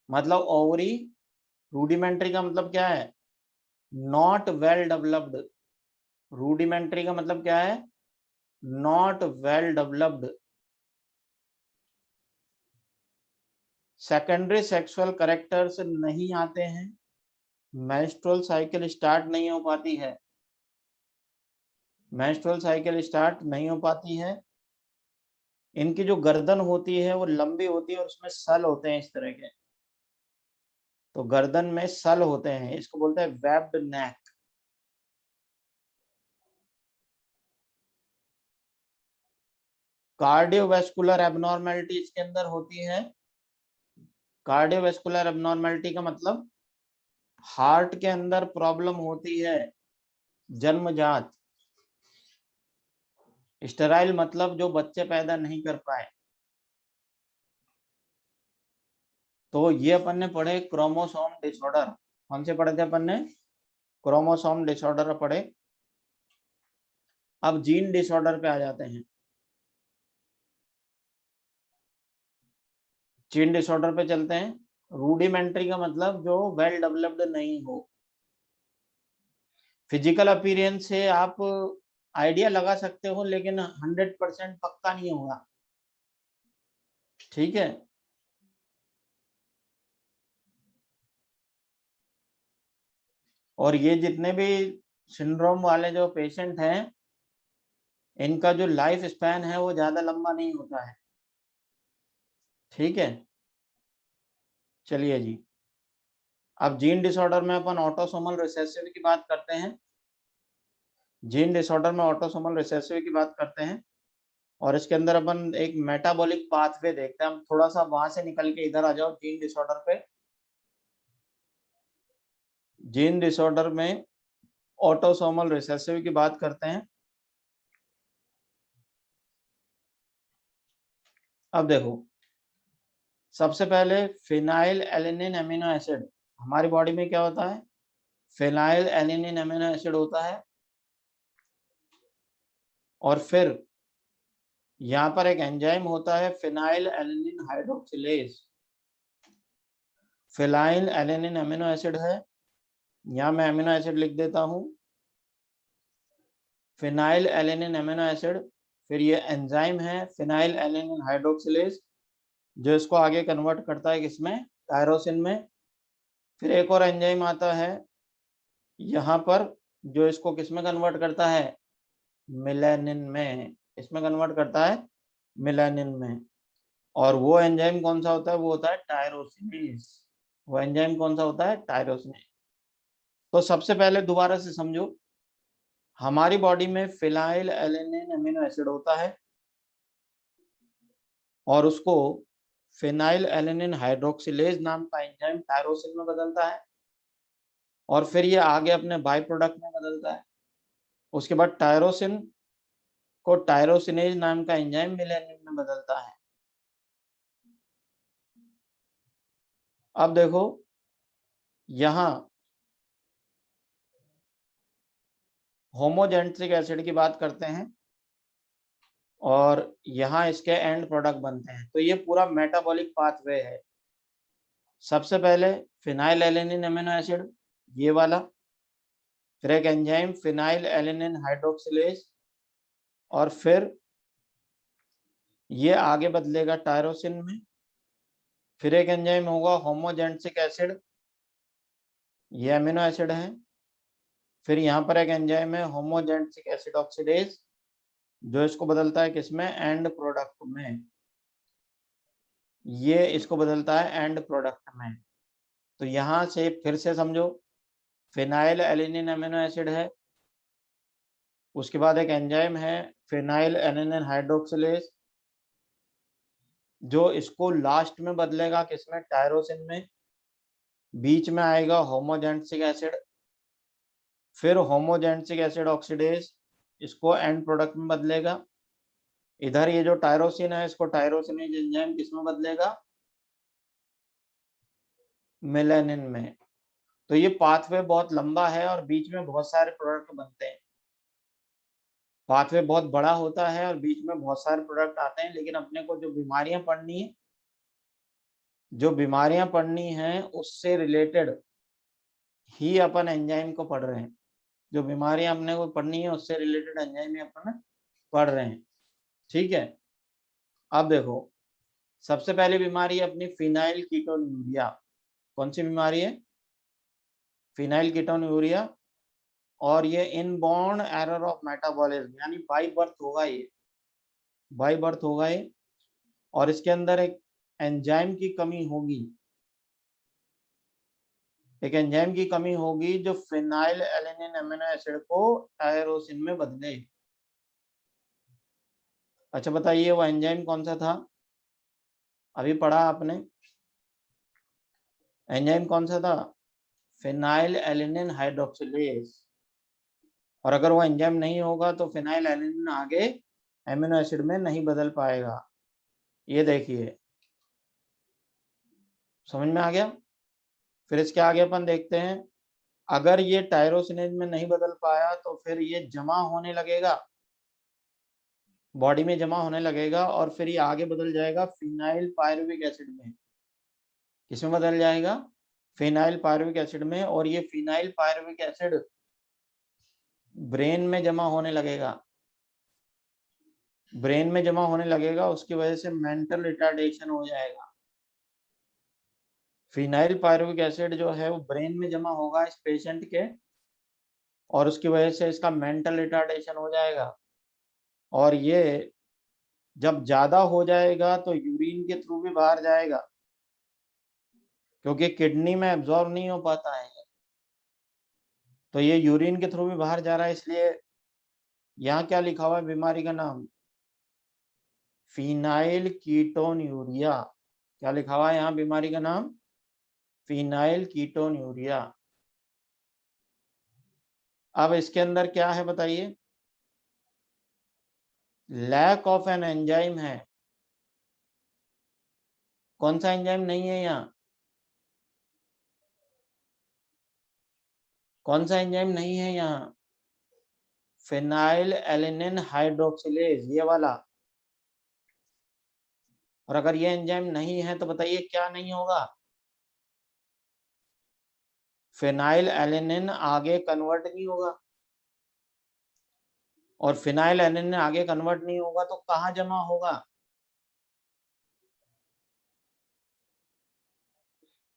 मतलब ओवरी रूडिमेंट्री का मतलब क्या है, नॉट वेल डेवलप्ड। रूडिमेंट्री का मतलब क्या है, not well developed. Secondary sexual characters नहीं आते हैं, मेंस्ट्रुअल साइकिल स्टार्ट नहीं हो पाती है, मेंस्ट्रुअल साइकिल स्टार्ट नहीं हो पाती है। इनकी जो गर्दन होती है वो लंबी होती है और उसमें सल होते हैं इस तरह के। तो गर्दन में सल होते हैं, इसको बोलते हैं वेब्ड नेक। कार्डियोवैस्कुलर एबनॉर्मेलिटी इसके अंदर होती है। कार्डियोवैस्कुलर एबनॉर्मेलिटी का मतलब हार्ट के अंदर प्रॉब्लम होती है जन्मजात। स्टेराइल मतलब जो बच्चे पैदा नहीं कर पाए। तो ये अपन ने पढ़े क्रोमोसोम डिसऑर्डर। कौन से पढ़े थे अपन ने? क्रोमोसोम डिसऑर्डर पढ़े। अब जीन डिसऑर्डर पे आ जाते हैं। जीन डिसऑर्डर पे चलते हैं। रूडिमेंट्री का मतलब जो वेल डेवलप्ड नहीं हो। फिजिकल अपीयरेंस से आप आइडिया लगा सकते हो, लेकिन 100% पक्का नहीं होगा। ठीक है। और ये जितने भी सिंड्रोम वाले जो पेशेंट हैं, इनका जो लाइफ स्पैन है वो ज्यादा लंबा नहीं होता है। ठीक है, चलिए जी। अब जीन डिसऑर्डर में अपन ऑटोसोमल रिसेसिव की बात करते हैं। जीन डिसऑर्डर में ऑटोसोमल रिसेसिव की बात करते हैं, और इसके अंदर अपन एक मेटाबॉलिक पाथवे देखते हैं। हम थोड़ा सा वहां से निकल के इधर आ जाओ जीन डिसऑर्डर पे। जीन डिसऑर्डर में ऑटोसोमल रिसेसिव की बात करते हैं। अब देखो, सबसे पहले फिनाइल एलेनिन अमीनो एसिड हमारी बॉडी में क्या होता है? फिनाइल एलेनिन अमीनो एसिड होता है। और फिर यहाँ पर एक एंजाइम होता है phenyl alanine hydroxylase. Phenyl alanine amino acid है, यहाँ मैं अमीनो एसिड लिख देता हूँ, फिनाइल एलेनिन अमीनो एसिड। फिर ये एंजाइम है फिनाइल एलेनिन हाइड्रोक्सिलेज, जो इसको आगे कन्वर्ट करता है किसमें? टायरोसिन में। फिर एक और एंजाइम आता है यहाँ पर, जो इसको किसमें कन्वर्ट करता है? मिलेनिन में। इसमें कन्वर्ट करता है मिलेनिन में। और वो एंजाइम कौन सा होता है? वो होता है टायरोसिनेज। वो एंजाइम कौन सा होता है? टायरोसिनेज। तो सबसे पहले दोबारा से समझो, हमारी बॉडी में फिनाइल एलेनिन अमीनो एसिड होता है, और उसको फिनाइल एलेनिन हाइड्रोक्सिलेज नाम का एंजाइम टायरोसिन में बदलता है, और फिर ये आगे अपने बाई प्रोडक्ट में बदलता है। उसके बाद टायरोसिन को टायरोसिनेज नाम का एंजाइम मिलेनिन में बदलता है। अब देखो, यहाँ होमोजेंट्रिक एसिड की बात करते हैं, और यहाँ इसके एंड प्रोडक्ट बनते हैं। तो ये पूरा मेटाबॉलिक पाथवे है। सबसे पहले फिनाइल एलेनिन अमीनो एसिड, ये वाला। फिर एक एंजाइम फिनाइल एलेनिन हाइड्रोक्सिलेज, और फिर ये आगे बदलेगा टायरोसिन में। फिर एक एंजाइम होगा होमोजेंट्रिक एसिड, ये अमीनो एसिड है। फिर यहाँ पर एक एंजाइम है होमोजेंट्रिक एसिड ऑक्सीडेज, जो इसको बदलता है किसमें? एंड प्रोडक्ट में। ये इसको बदलता है एंड प्रोडक्ट में। तो यहाँ से फिर से समझो, फिनाइल एलेनिन अमीनो एसिड है, उसके बाद एक एंजाइम है फिनाइल एलेनिन हाइड्रोक्सिलेज, जो इसको लास्ट में बदलेगा किसमें? टायरोसिन में। बीच में आएगा होमोजेंट्रिक एसिड, फिर होमोजेंट्रिक एसिड ऑक्सीडेज इसको एंड प्रोडक्ट में बदलेगा। इधर ये जो टायरोसिन है, इसको टायरोसिनेज एंजाइम किसमें बदलेगा? मिलेनिन में। तो ये पाथवे बहुत लंबा है, और बीच में बहुत सारे प्रोडक्ट बनते हैं। पाथवे बहुत बड़ा होता है, और बीच में बहुत सारे प्रोडक्ट आते हैं। लेकिन अपने को जो बीमारियां पढ़नी है उससे रिलेटेड ही अपन एंजाइम को पढ़ रहे हैं। जो बीमारियां अपने को पढ़नी है उससे रिलेटेड एंजाइम ही अपन पढ़ रहे हैं। ठीक है। अब देखो, सबसे पहली बीमारी है अपनी फिनाइल कीटोन्यूरिया। कौन सी बीमारी है? Phenyl ketonuria. और ये इनबॉर्न एरर ऑफ मेटाबॉलिज्म, यानी बाई बर्थ होगा ये। बाई बर्थ होगा ये, और इसके अंदर एक एंजाइम की कमी होगी। एक एंजाइम की कमी होगी जो फिनाइल एलेनिन अमीनो एसिड को टायरोसिन में बदले। अच्छा बताइए वो एंजाइम कौन सा था, अभी पढ़ा आपने, एंजाइम कौन सा था, फिनाइल एलेनिन हाइड्रोक्सिलेज। और अगर वो एंजाइम नहीं होगा तो फिनाइल एलेनिन आगे एमिनो एसिड में नहीं बदल पाएगा। ये देखिए, समझ में आ गया। फिर इसके आगे अपन देखते हैं, अगर ये टायरोसिनेज में नहीं बदल पाया तो फिर ये जमा होने लगेगा, बॉडी में जमा होने लगेगा, और फिर ये आगे बदल जाएगा फिनाइल पायरुविक एसिड में। किसमें बदल जाएगा, फिनाइल पायरुविक एसिड में। और ये फिनाइल पायरुविक एसिड ब्रेन में जमा होने लगेगा, ब्रेन में जमा होने लगेगा, उसकी वजह से मेंटल रिटार्डेशन हो जाएगा। फिनाइल पायरुविक एसिड जो है वो ब्रेन में जमा होगा इस पेशेंट के, और उसकी वजह से इसका मेंटल रिटार्डेशन हो जाएगा। और ये जब ज्यादा हो जाएगा तो यूरिन के थ्रू भी बाहर जाएगा, क्योंकि किडनी में एब्जॉर्ब नहीं हो पाता है, तो ये यूरिन के थ्रू भी बाहर जा रहा है। इसलिए यहाँ क्या लिखा हुआ है बीमारी का नाम, फिनाइल कीटोन्यूरिया। क्या लिखा हुआ है यहाँ बीमारी का नाम, फिनाइल कीटोन्यूरिया। अब इसके अंदर क्या है बताइए, लैक ऑफ एन एंजाइम है। कौन सा एंजाइम नहीं है यहाँ, कौन सा एंजाइम नहीं है यहाँ, फिनाइल एलेनिन हाइड्रोक्सिलेज, ये वाला। और अगर ये एंजाइम नहीं है तो बताइए क्या नहीं होगा, फिनाइल एलेनिन आगे कन्वर्ट नहीं होगा। और फिनाइल एलेनिन आगे कन्वर्ट नहीं होगा तो कहाँ जमा होगा,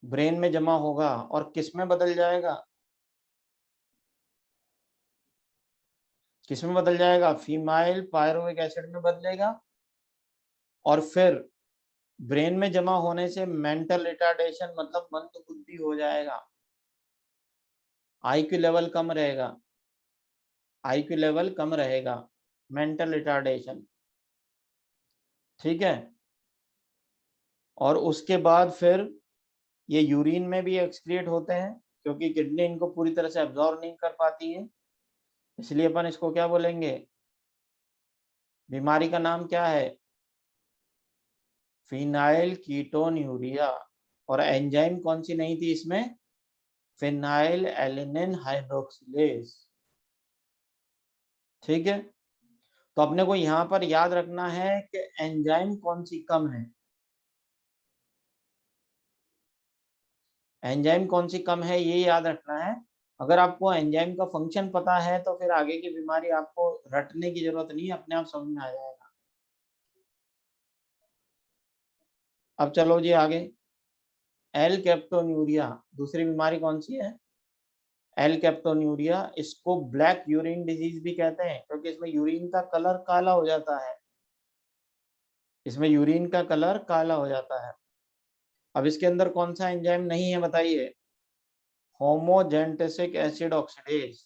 ब्रेन में जमा होगा। और किस में बदल जाएगा, किस में बदल जाएगा, फीमाइल पायरुविक एसिड में बदलेगा। और फिर ब्रेन में जमा होने से मेंटल रिटार्डेशन मतलब मंद बुद्धि हो जाएगा, आईक्यू लेवल कम रहेगा, आईक्यू लेवल कम रहेगा, मेंटल रिटार्डेशन। ठीक है। और उसके बाद फिर ये यूरिन में भी एक्सक्रिएट होते हैं, क्योंकि किडनी इनको पूरी तरह से एब्जॉर्ब नहीं कर पाती है, इसलिए अपन इसको क्या बोलेंगे, बीमारी का नाम क्या है, फिनाइल कीटोन्यूरिया। और एंजाइम कौन सी नहीं थी इसमें, फिनाइल एलेनिन हाइड्रोक्सिलेज। ठीक है। तो अपने को यहाँ पर याद रखना है कि एंजाइम कौन सी कम है, एंजाइम कौन सी कम है ये याद रखना है। अगर आपको एंजाइम का फंक्शन पता है तो फिर आगे की बीमारी आपको रटने की जरूरत नहीं है, अपने आप समझ में आ जाएगा। अब चलो जी आगे, एल कैप्टोन्यूरिया दूसरी बीमारी कौन सी है, एल कैप्टोन्यूरिया। इसको ब्लैक यूरिन डिजीज भी कहते हैं, क्योंकि इसमें यूरिन का कलर काला हो जाता है, इसमें यूरिन का कलर काला हो जाता है। अब इसके अंदर कौन सा एंजाइम नहीं है बताइए, होमोजेंटेसिक एसिड ऑक्सीडेज।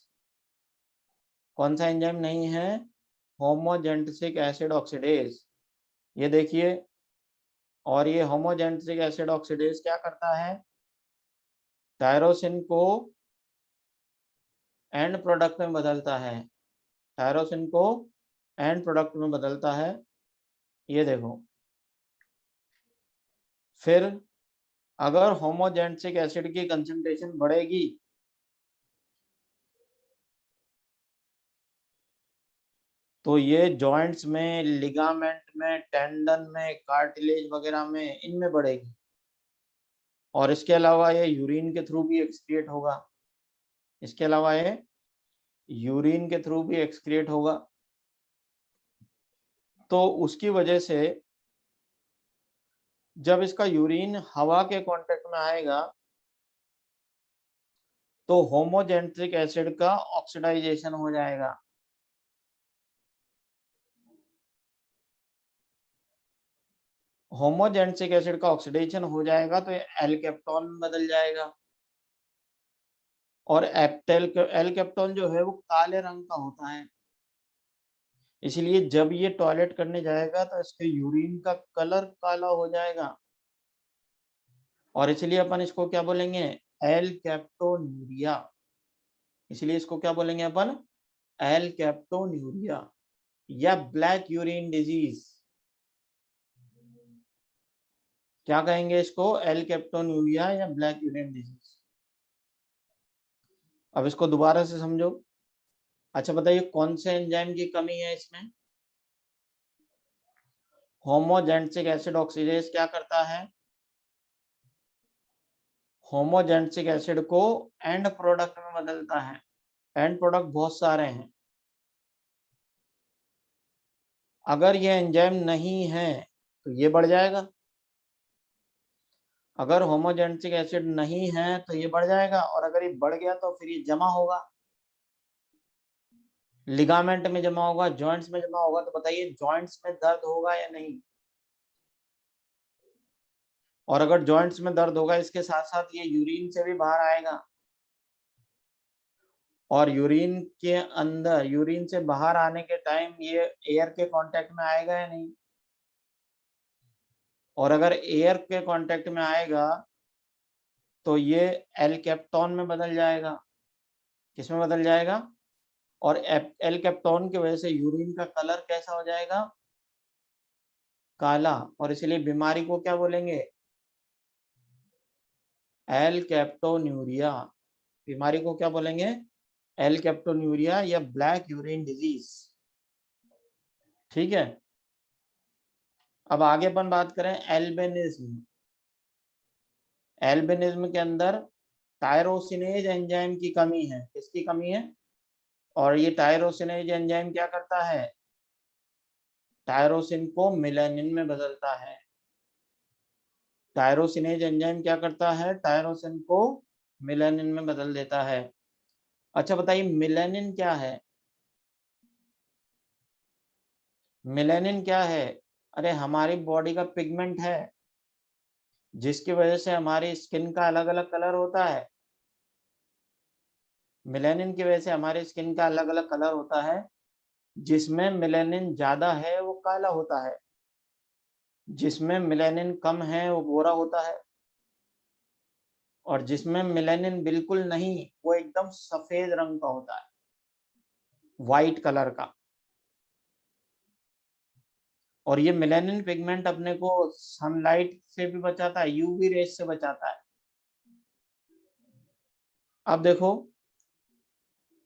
कौन सा एंजाइम नहीं है, होमोजेंटेसिक एसिड ऑक्सीडेज। ये देखिए, और ये होमोजेंटेसिक एसिड ऑक्सीडेज क्या करता है, टायरोसिन को एंड प्रोडक्ट में बदलता है, टायरोसिन को एंड प्रोडक्ट में बदलता है। ये देखो, फिर अगर होमोजेंटेसिक एसिड की कंसंट्रेशन बढ़ेगी तो ये जॉइंट्स में, लिगामेंट में, टेंडन में, कार्टिलेज वगैरह में, इनमें बढ़ेगी। और इसके अलावा ये यूरिन के थ्रू भी एक्सक्रिएट होगा, इसके अलावा ये यूरिन के थ्रू भी एक्सक्रिएट होगा। तो उसकी वजह से जब इसका यूरिन हवा के कांटेक्ट में आएगा तो होमोजेंट्रिक एसिड का ऑक्सीडाइजेशन हो जाएगा। होमोजेंट्रिक एसिड का ऑक्सीडेशन हो जाएगा तो ये एल्केप्टॉन में बदल जाएगा। और एल कैप्टोन जो है वो काले रंग का होता है, इसलिए जब ये टॉयलेट करने जाएगा तो इसके यूरिन का कलर काला हो जाएगा, और इसलिए अपन इसको क्या बोलेंगे, एल कैप्टोन्यूरिया। इसलिए इसको क्या बोलेंगे अपन, एल कैप्टोन्यूरिया या ब्लैक यूरिन डिजीज। क्या कहेंगे इसको, एल कैप्टोन्यूरिया या ब्लैक यूरिन डिजीज। अब इसको दोबारा से समझो। अच्छा बताइए कौन से एंजाइम की कमी है इसमें, होमोजेंसिक एसिड ऑक्सीडेज क्या करता है, होमोजेंसिक एसिड को एंड प्रोडक्ट में बदलता है। एंड प्रोडक्ट बहुत सारे हैं, अगर ये एंजाइम नहीं है तो ये बढ़ जाएगा, अगर होमोजेंसिक एसिड नहीं है तो ये बढ़ जाएगा, और अगर ये बढ़ गया तो फिर ये जमा होगा, लिगामेंट में जमा होगा, जॉइंट्स में जमा होगा। तो बताइए जॉइंट्स में दर्द होगा या नहीं, और अगर जॉइंट्स में दर्द होगा इसके साथ साथ ये यूरिन से भी बाहर आएगा, और यूरिन के अंदर, यूरिन से बाहर आने के टाइम ये एयर के कांटेक्ट में आएगा या नहीं, और अगर एयर के कांटेक्ट में आएगा तो ये एल कैप्टोन में बदल जाएगा। किसमें बदल जाएगा, और एल कैप्टोन की वजह से यूरिन का कलर कैसा हो जाएगा, काला, और इसलिए बीमारी को क्या बोलेंगे, एल कैप्टोन्यूरिया। बीमारी को क्या बोलेंगे, एल कैप्टोन्यूरिया या ब्लैक यूरिन डिजीज। ठीक है, अब आगे अपन बात करें एल्बिनिज्म। एल्बिनिज्म के अंदर टायरोसिनेज एंजाइम की कमी है। किसकी कमी है, और ये टायरोसिनेज एंजाइम क्या करता है, टायरोसिन को मिलेनिन में बदलता है। टायरोसिनेज एंजाइम क्या करता है, टायरोसिन को मिलेनिन में बदल देता है। अच्छा बताइए मिलेनिन क्या है, मिलेनिन क्या है, अरे हमारी बॉडी का पिगमेंट है, जिसकी वजह से हमारी स्किन का अलग अलग कलर होता है। मिलेनिन की वजह से हमारी स्किन का अलग अलग कलर होता है, जिसमें मिलेनिन ज्यादा है वो काला होता है, जिसमें मिलेनिन कम है वो गोरा होता है, और जिसमें मिलेनिन बिल्कुल नहीं वो एकदम सफेद रंग का होता है, व्हाइट कलर का। और ये मेलानिन पिगमेंट अपने को सनलाइट से भी बचाता है, यूवी रेस से बचाता है। अब देखो,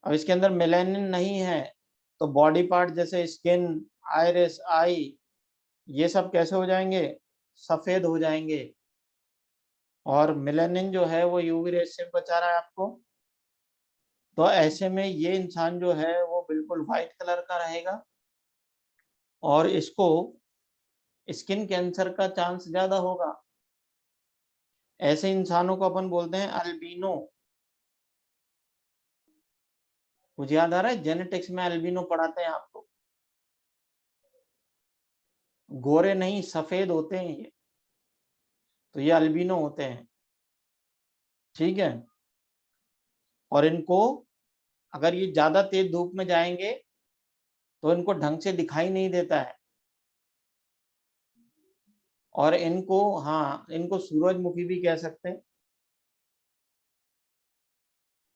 अब इसके अंदर मेलानिन नहीं है तो बॉडी पार्ट जैसे स्किन, आइरिस, आई, ये सब कैसे हो जाएंगे, सफेद हो जाएंगे। और मेलानिन जो है वो यूवी रेस से बचा रहा है आपको, तो ऐसे में ये इंसान जो है वो बिल्कुल व्हाइट कलर का रहेगा, और इसको स्किन कैंसर का चांस ज्यादा होगा। ऐसे इंसानों को अपन बोलते हैं अल्बिनो। मुझे याद आ रहा है जेनेटिक्स में अल्बिनो पढ़ाते हैं आपको, गोरे नहीं सफेद होते हैं ये, तो ये अल्बिनो होते हैं। ठीक है, और इनको अगर ये ज्यादा तेज धूप में जाएंगे तो इनको ढंग से दिखाई नहीं देता है, और इनको, हाँ इनको सूरजमुखी भी कह सकते हैं,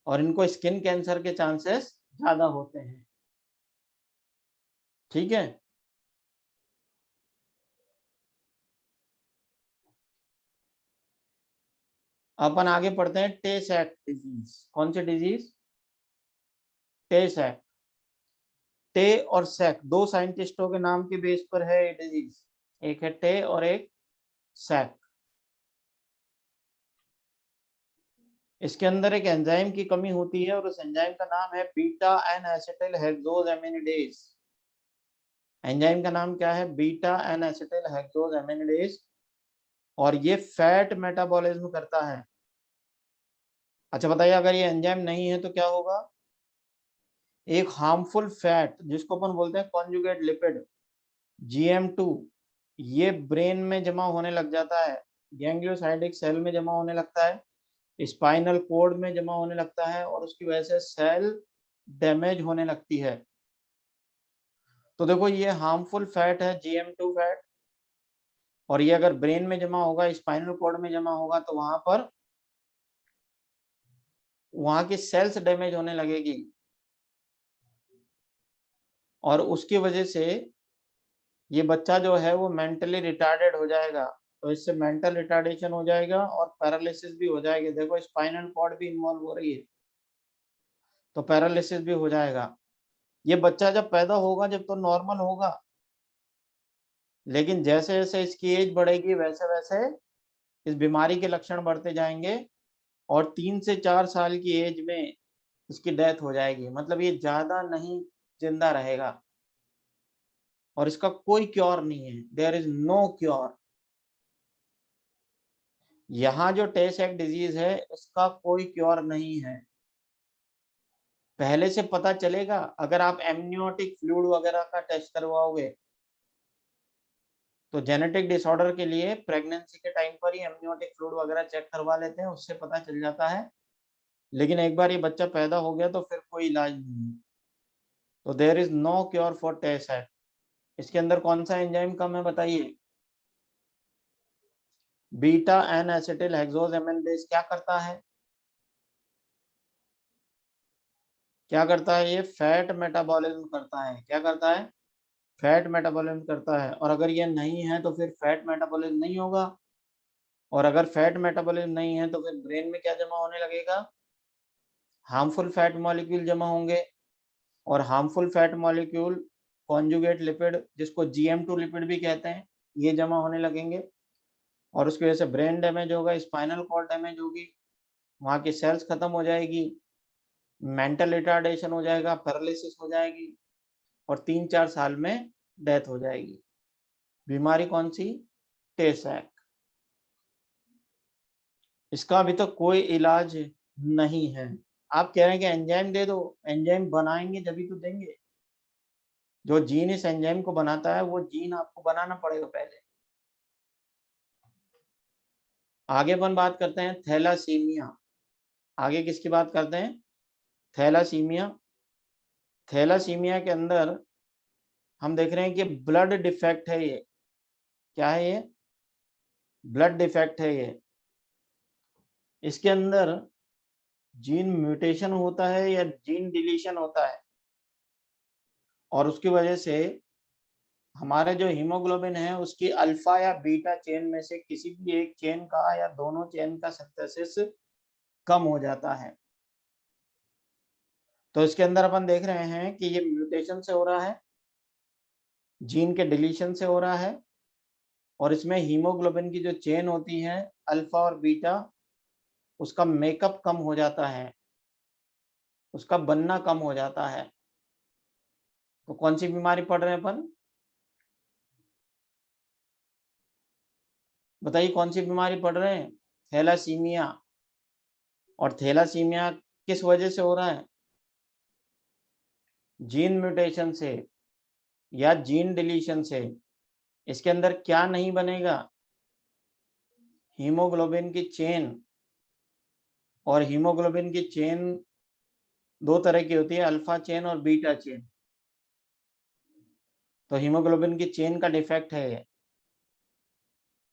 और इनको स्किन कैंसर के चांसेस ज्यादा होते हैं। ठीक है, अपन आगे पढ़ते हैं टे सैक डिजीज। कौन सी डिजीज, टे सैक। टे और सैक दो साइंटिस्टों के नाम के बेस पर है ये डिजीज, एक है टे और एक सैक। इसके अंदर एक एंजाइम की कमी होती है, और उस एंजाइम का नाम है beta N acetyl hexosaminidase. Enzyme का नाम क्या है, beta N acetyl hexosaminidase, और ये फैट मेटाबॉलिज्म करता है। अच्छा बताइए अगर ये एंजाइम नहीं है तो क्या होगा, एक हार्मफुल फैट जिसको अपन बोलते हैं कॉन्जुगेट लिपिड, GM2, ये ब्रेन में जमा होने लग जाता है, गैंग्लियोसाइडिक सेल में जमा होने लगता है, स्पाइनल कोड में जमा होने लगता है और उसकी वजह से सेल डैमेज होने लगती है। तो देखो ये हार्मफुल फैट है GM2 फैट, और ये अगर ब्रेन में जमा होगा, स्पाइनल कोड में जमा होगा, तो वहां की सेल्स डैमेज होने लगेगी और उसकी वजह से ये बच्चा जो है वो मेंटली रिटार्डेड हो जाएगा। तो इससे मेंटल रिटार्डेशन हो जाएगा और पैरालिसिस भी हो जाएगी। देखो स्पाइनल कॉर्ड भी इन्वॉल्व हो रही है, तो पैरालिसिस भी हो जाएगा। ये बच्चा जब पैदा होगा जब तो नॉर्मल होगा, लेकिन जैसे जैसे इसकी एज बढ़ेगी वैसे वैसे इस बीमारी के लक्षण बढ़ते जाएंगे और 3 से 4 साल की एज में इसकी डेथ हो जाएगी। मतलब ये ज्यादा नहीं जिंदा रहेगा और इसका कोई क्योर नहीं है। There is no cure. यहाँ जो टे सैक डिजीज है इसका कोई क्योर नहीं है। पहले से पता चलेगा अगर आप एमनियोटिक फ्लूइड वगैरह का टेस्ट करवाओगे, तो जेनेटिक डिसऑर्डर के लिए प्रेगनेंसी के टाइम पर ही एमनियोटिक फ्लूइड वगैरह चेक करवा लेते हैं, उससे पता चल जाता है। लेकिन एक बार ये बच्चा पैदा हो गया तो फिर कोई इलाज नहीं है। तो there is no cure for Tay Sachs. इसके अंदर कौन सा एंजाइम कम है बताइए? Beta N acetyl hexose amylase क्या करता है? क्या करता है? ये फैट मेटाबॉलिज्म करता है। क्या करता है? फैट मेटाबॉलिज्म करता है। और अगर ये नहीं है तो फिर फैट मेटाबॉलिज्म नहीं होगा, और अगर फैट मेटाबॉलिज्म नहीं है तो फिर ब्रेन में क्या जमा होने लगेगा? हार्मफुल फैट मॉलिक्यूल जमा होंगे, और harmful fat molecule conjugate lipid, जिसको GM2 लिपिड भी कहते हैं, ये जमा होने लगेंगे और उसकी वजह से ब्रेन डैमेज होगा, स्पाइनल कॉर्ड डैमेज होगी, वहाँ की सेल्स खत्म हो जाएगी, मेंटल रिटार्डेशन हो जाएगा, पैरालिसिस हो जाएगी और 3-4 साल में डेथ हो जाएगी। बीमारी कौन सी? टे सैक। इसका अभी तक कोई इलाज नहीं है। आप कह रहे हैं कि एंजाइम दे दो, एंजाइम बनाएंगे जभी तो देंगे। जो जीन इस एंजाइम को बनाता है वो जीन आपको बनाना पड़ेगा पहले। आगे अपन बात करते हैं थैलासीमिया। आगे किसकी बात करते हैं? थैलासीमिया। थैलासीमिया के अंदर हम देख रहे हैं कि ब्लड डिफेक्ट है ये। क्या है ये? ब्लड डिफेक्ट है ये। इसके अंदर जीन म्यूटेशन होता है या जीन डिलीशन होता है, और उसकी वजह से हमारे जो हीमोग्लोबिन है उसकी अल्फा या बीटा चेन में से किसी भी एक चेन का या दोनों चेन का सिंथेसिस कम हो जाता है। तो इसके अंदर अपन देख रहे हैं कि ये म्यूटेशन से हो रहा है, जीन के डिलीशन से हो रहा है, और इसमें हीमोग्लोबिन की जो चेन होती है अल्फा और बीटा, उसका मेकअप कम हो जाता है, उसका बनना कम हो जाता है। तो कौन सी बीमारी पड़ रहे हैं अपन? बताइए कौन सी बीमारी पड़ रहे हैं? थैलासीमिया। और थैलासीमिया किस वजह से हो रहा है? जीन म्यूटेशन से या जीन डिलीशन से। इसके अंदर क्या नहीं बनेगा? हीमोग्लोबिन की चेन। और हीमोग्लोबिन की चेन दो तरह की होती है, अल्फा चेन और बीटा चेन। तो हीमोग्लोबिन की चेन का डिफेक्ट है ये।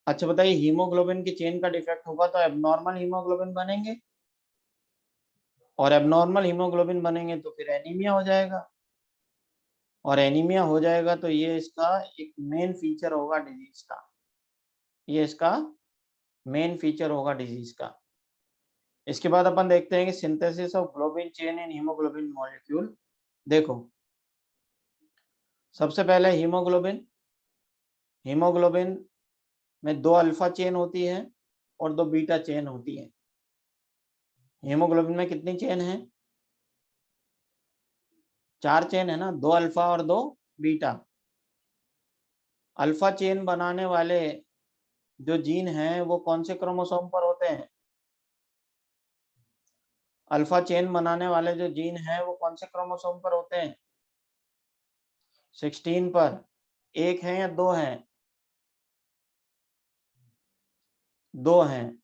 अच्छा बताइए, हीमोग्लोबिन की चेन का डिफेक्ट होगा तो एबनॉर्मल हीमोग्लोबिन बनेंगे, और एबनॉर्मल हीमोग्लोबिन बनेंगे तो फिर एनीमिया हो जाएगा, और एनीमिया हो जाएगा तो ये इसका एक मेन फीचर होगा डिजीज का। ये इसका मेन फीचर होगा डिजीज का। इसके बाद अपन देखते हैं कि synthesis of globin chain in haemoglobin molecule. देखो सबसे पहले हीमोग्लोबिन। हीमोग्लोबिन में दो अल्फा चेन होती है और दो बीटा चेन होती है। हीमोग्लोबिन में कितनी चेन है? 4 चेन है ना, दो अल्फा और दो बीटा। अल्फा चेन बनाने वाले जो जीन हैं वो कौन से क्रोमोसोम पर होते हैं? अल्फा चेन बनाने वाले जो जीन हैं वो कौन से क्रोमोसोम पर होते हैं? 16 पर। एक है या दो हैं? दो हैं।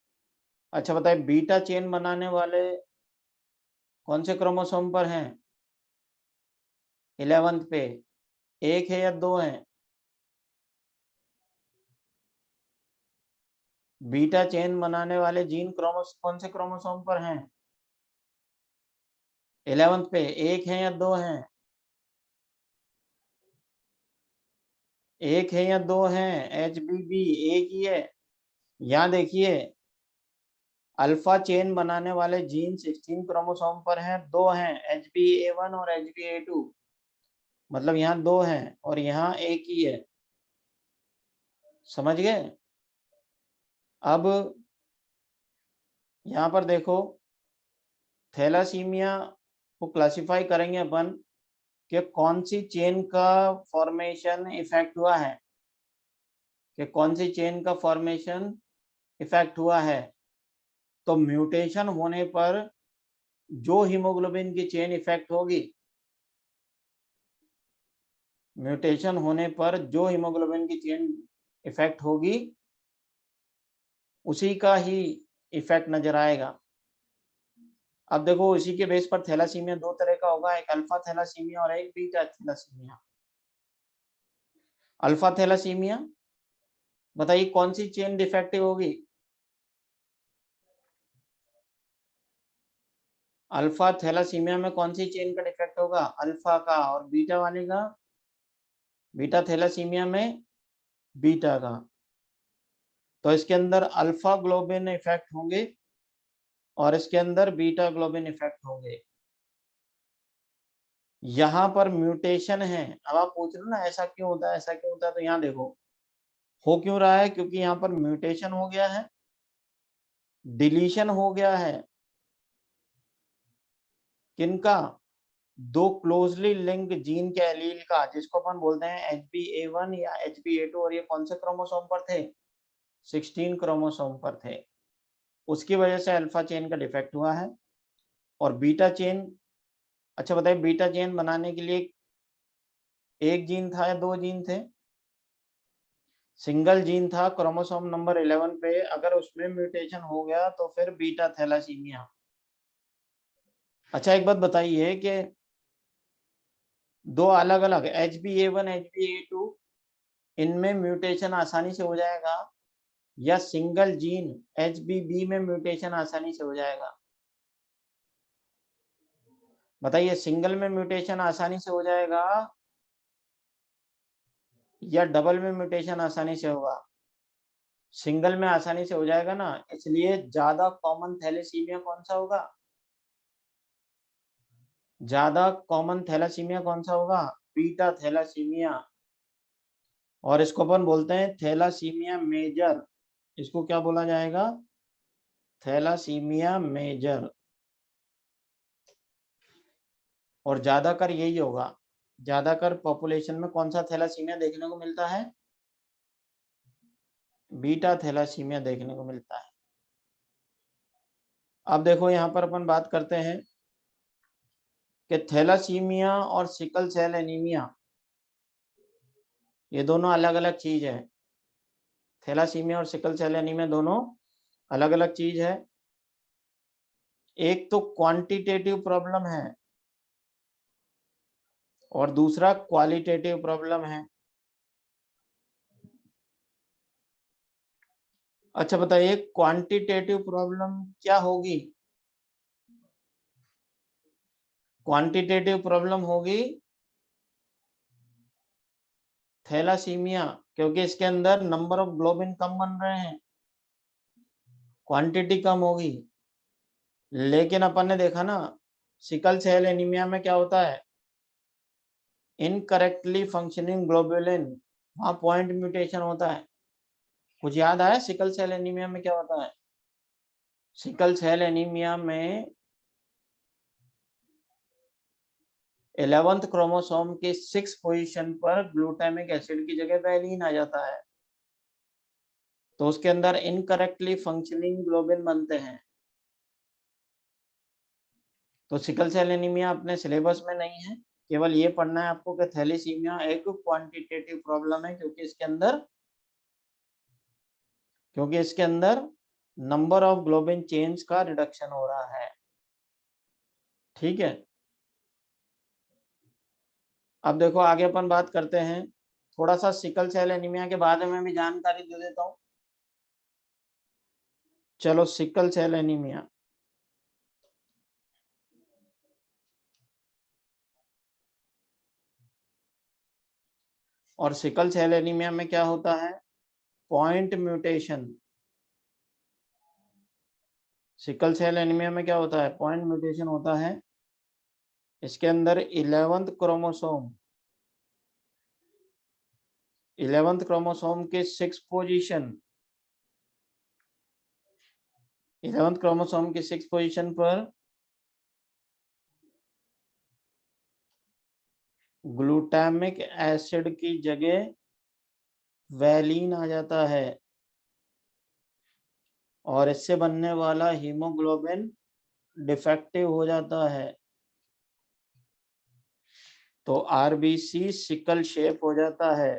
अच्छा बताइए, बीटा चेन बनाने वाले कौन से क्रोमोसोम पर हैं? 11th पे। एक है या दो हैं? बीटा चेन बनाने वाले जीन कौन से क्रोमोसोम पर हैं? 11th पे। एक है या दो हैं? एक है या दो हैं? HBB एक ही है। यहाँ देखिए, अल्फा चेन बनाने वाले जीन 16 क्रोमोसोम पर हैं, दो हैं, HBA1 और HBA2। मतलब यहाँ दो हैं और यहाँ एक ही है। समझ गए? अब यहाँ पर देखो, थैलासीमिया को क्लासिफाई करेंगे अपन कि कौन सी चेन का फॉर्मेशन इफेक्ट हुआ है, कि कौन सी चेन का फॉर्मेशन इफेक्ट हुआ है। तो म्यूटेशन होने पर जो हीमोग्लोबिन की चेन इफेक्ट होगी, म्यूटेशन होने पर जो हीमोग्लोबिन की चेन इफेक्ट होगी, उसी का ही इफेक्ट नजर आएगा। अब देखो, इसी के बेस पर थैलासीमिया दो तरह का होगा, एक अल्फा थैलासीमिया और एक बीटा थैलासीमिया। अल्फा थैलासीमिया, बताइए कौन सी चेन डिफेक्टिव होगी? अल्फा थैलासीमिया में कौन सी चेन का डिफेक्ट होगा? अल्फा का। और बीटा वाले का? बीटा थैलासीमिया में बीटा का। तो इसके अंदर अल्फा ग्लोबिन इफेक्ट होंगे और इसके अंदर बीटा ग्लोबिन इफेक्ट होंगे। यहाँ पर म्यूटेशन है। अब आप पूछ रहे हो ना ऐसा क्यों होता है, ऐसा क्यों होता है, तो यहाँ देखो, हो क्यों रहा है, क्योंकि यहाँ पर म्यूटेशन हो गया है, डिलीशन हो गया है। किनका? दो क्लोजली लिंक्ड जीन के एलील का, जिसको अपन बोलते हैं HBA1 या HBA2। और ये कौन से क्रोमोसोम पर थे? 16 क्रोमोसोम पर थे। उसकी वजह से अल्फा चेन का डिफेक्ट हुआ है। और बीटा चेन, अच्छा बताइए, बीटा चेन बनाने के लिए एक जीन था या दो जीन थे? सिंगल जीन था, क्रोमोसोम नंबर 11 पे। अगर उसमें म्यूटेशन हो गया तो फिर बीटा थैलासीमिया। अच्छा एक बात बताइए कि दो अलग अलग HBA1 HBA2, इनमें म्यूटेशन आसानी से हो जाएगा या सिंगल जीन HBB में म्यूटेशन आसानी से हो जाएगा? बताइए, सिंगल में म्यूटेशन आसानी से हो जाएगा या डबल में म्यूटेशन आसानी से होगा? सिंगल में आसानी से हो जाएगा ना, इसलिए ज्यादा कॉमन थैलेसीमिया कौन सा होगा? ज्यादा कॉमन थैलासीमिया कौन सा होगा? Beta thalassaemia. और इसको अपन बोलते हैं थैलासीमिया मेजर। इसको क्या बोला जाएगा? Thalassaemia major. और ज्यादातर यही होगा, ज्यादातर पॉपुलेशन में कौन सा थैलासीमिया देखने को मिलता है? बीटा थैलासीमिया देखने को मिलता है। अब देखो, यहाँ पर अपन बात करते हैं कि थैलासीमिया और सिकल सेल एनीमिया, ये दोनों अलग अलग चीज है। थैलासीमिया और सिकल सेल एनीमिया दोनों अलग अलग चीज है। एक तो क्वांटिटेटिव प्रॉब्लम है और दूसरा क्वालिटेटिव प्रॉब्लम है। अच्छा बताइए, क्वांटिटेटिव प्रॉब्लम क्या होगी? क्वांटिटेटिव प्रॉब्लम होगी थैलासीमिया, क्योंकि इसके अंदर नंबर ऑफ ग्लोबिन कम बन रहे हैं, क्वांटिटी कम होगी। लेकिन अपन ने देखा ना, सिकल सेल एनीमिया में क्या होता है? इनकरेक्टली फंक्शनिंग ग्लोबुलिन, वहां पॉइंट म्यूटेशन होता है। कुछ याद आया सिकल सेल एनीमिया में क्या होता है? सिकल सेल एनीमिया में 11th क्रोमोसोम के 6 पोजीशन पर ग्लूटामिक एसिड की जगह वैलिन आ जाता है, तो उसके अंदर इनकरेक्टली फंक्शनिंग ग्लोबिन बनते हैं। तो सिकल सेल एनीमिया अपने सिलेबस में नहीं है, केवल ये पढ़ना है आपको कि थैलेसीमिया एक क्वांटिटेटिव प्रॉब्लम है, क्योंकि इसके अंदर नंबर ऑफ ग्लोबिन चेन्स का रिडक्शन हो रहा है। ठीक है, अब देखो आगे अपन बात करते हैं, थोड़ा सा सिकल सेल एनीमिया के बारे में भी जानकारी दे देता हूं। चलो, सिकल सेल एनीमिया, और सिकल सेल एनीमिया में क्या होता है, point mutation. Sickle cell anaemia में क्या होता है, पॉइंट म्यूटेशन होता है। इसके अंदर 11th क्रोमोसोम, 11th क्रोमोसोम के 6 पोजीशन, 11th क्रोमोसोम के 6 पोजीशन पर ग्लूटामिक एसिड की जगह वैलीन आ जाता है, और इससे बनने वाला हीमोग्लोबिन डिफेक्टिव हो जाता है, तो आरबीसी सिकल शेप हो जाता है।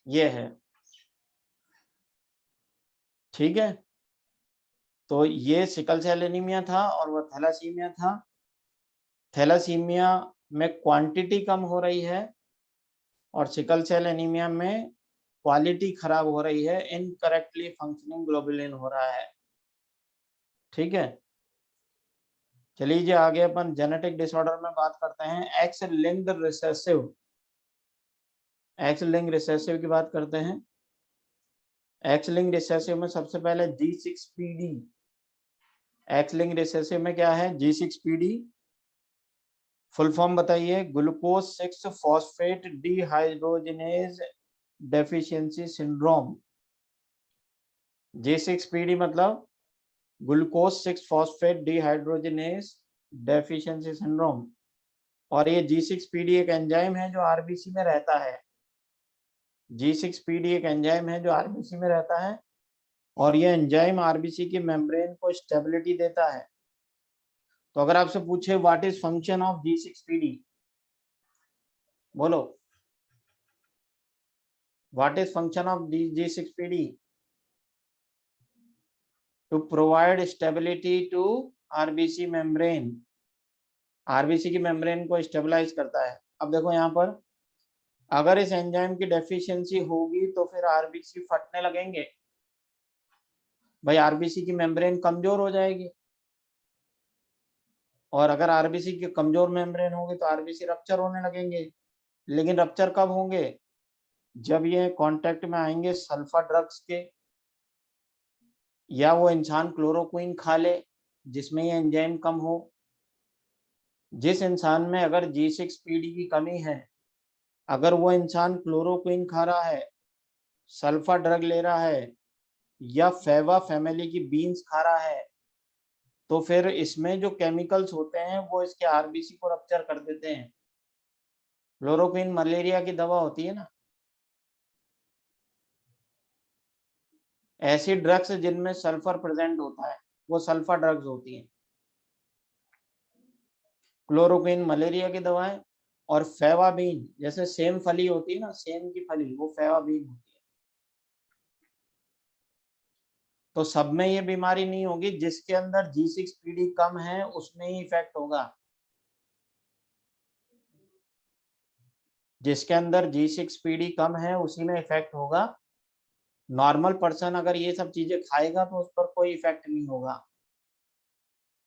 ये है, ठीक है। तो ये सिकल सेल एनीमिया था, और वह थैलासीमिया था। थैलासीमिया में क्वांटिटी कम हो रही है, और सिकल सेल एनीमिया में क्वालिटी खराब हो रही है, इनकरेक्टली फंक्शनिंग ग्लोबुलिन हो रहा है। ठीक है, चलिए जी आगे अपन जेनेटिक डिसऑर्डर में बात करते हैं। X linked recessive, x linked recessive की बात करते हैं। एक्स लिंक्ड रिसेसिव में सबसे पहले G6PD। एक्स लिंक्ड रिसेसिव में क्या है, G6PD, फुल फॉर्म बताइए, glucose 6 phosphate dehydrogenase deficiency syndrome. G6PD मतलब glucose 6 phosphate dehydrogenase deficiency syndrome. और ये G6PD एक एंजाइम है जो आरबीसी में रहता है। G6PD एक एंजाइम है जो आरबीसी में रहता है, और ये एंजाइम आरबीसी की मेम्ब्रेन को स्टेबिलिटी देता है। तो अगर आपसे पूछे what is function of G6PD, बोलो, what is function of G6PD? To provide stability to RBC membrane, RBC की मेम्ब्रेन को स्टेबलाइज करता है। अब देखो यहाँ पर, अगर इस एंजाइम की डेफिशिएंसी होगी तो फिर आरबीसी फटने लगेंगे, भाई आरबीसी की मेम्ब्रेन कमजोर हो जाएगी, और अगर आरबीसी की कमजोर मेम्ब्रेन होगी तो आरबीसी रप्चर होने लगेंगे। लेकिन रप्चर कब होंगे, जब ये कांटेक्ट में आएंगे सल्फा ड्रग्स के, या वो इंसान क्लोरोक्विन खा ले जिसमें ये एंजाइम कम हो। जिस इंसान में अगर G6PD की कमी है, अगर वो इंसान क्लोरोक्विन खा रहा है, सल्फा ड्रग ले रहा है, या फेवा फैमिली की बीन्स खा रहा है, तो फिर इसमें जो केमिकल्स होते हैं वो इसके आरबीसी को रप्चर कर देते हैं। क्लोरोक्विन मलेरिया की दवा होती है ना, ऐसी ड्रग्स जिनमें सल्फर प्रेजेंट होता है वो सल्फा ड्रग्स होती हैं। क्लोरोक्विन मलेरिया की दवाएं, और फेवाबीन, जैसे सेम फली होती है ना, सेम की फली, वो फेवाबीन होती है। तो सब में ये बीमारी नहीं होगी, जिसके अंदर G6PD कम है उसमें ही इफेक्ट होगा। जिसके अंदर G6PD कम है उसी में इफेक्ट होगा। नॉर्मल पर्सन अगर ये सब चीजें खाएगा तो उस पर कोई इफेक्ट नहीं होगा।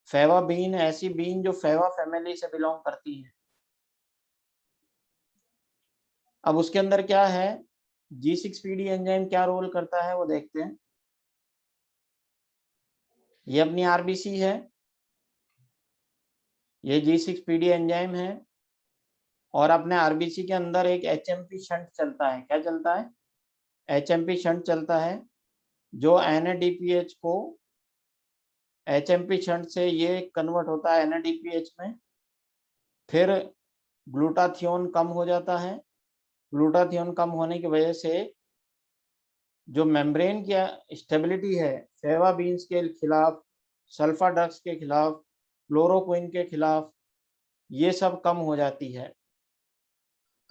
फेवा बीन ऐसी बीन जो फेवा फैमिली से बिलोंग करती है। अब उसके अंदर क्या है, G6PD एंजाइम क्या रोल करता है वो देखते हैं। ये अपनी आरबीसी है, ये G6PD एंजाइम है, और अपने आरबीसी के अंदर एक HMP शंट चलता है। क्या चलता है, HMP शंट चलता है, जो NADPH को, HMP शंट से ये कन्वर्ट होता है NADPH में, फिर ग्लूटाथियोन कम हो जाता है। ग्लूटाथियोन कम होने की वजह से जो मेम्ब्रेन की स्टेबिलिटी है फेवा बीन्स के खिलाफ, सल्फा ड्रग्स के खिलाफ, क्लोरोक्विन के खिलाफ, ये सब कम हो जाती है।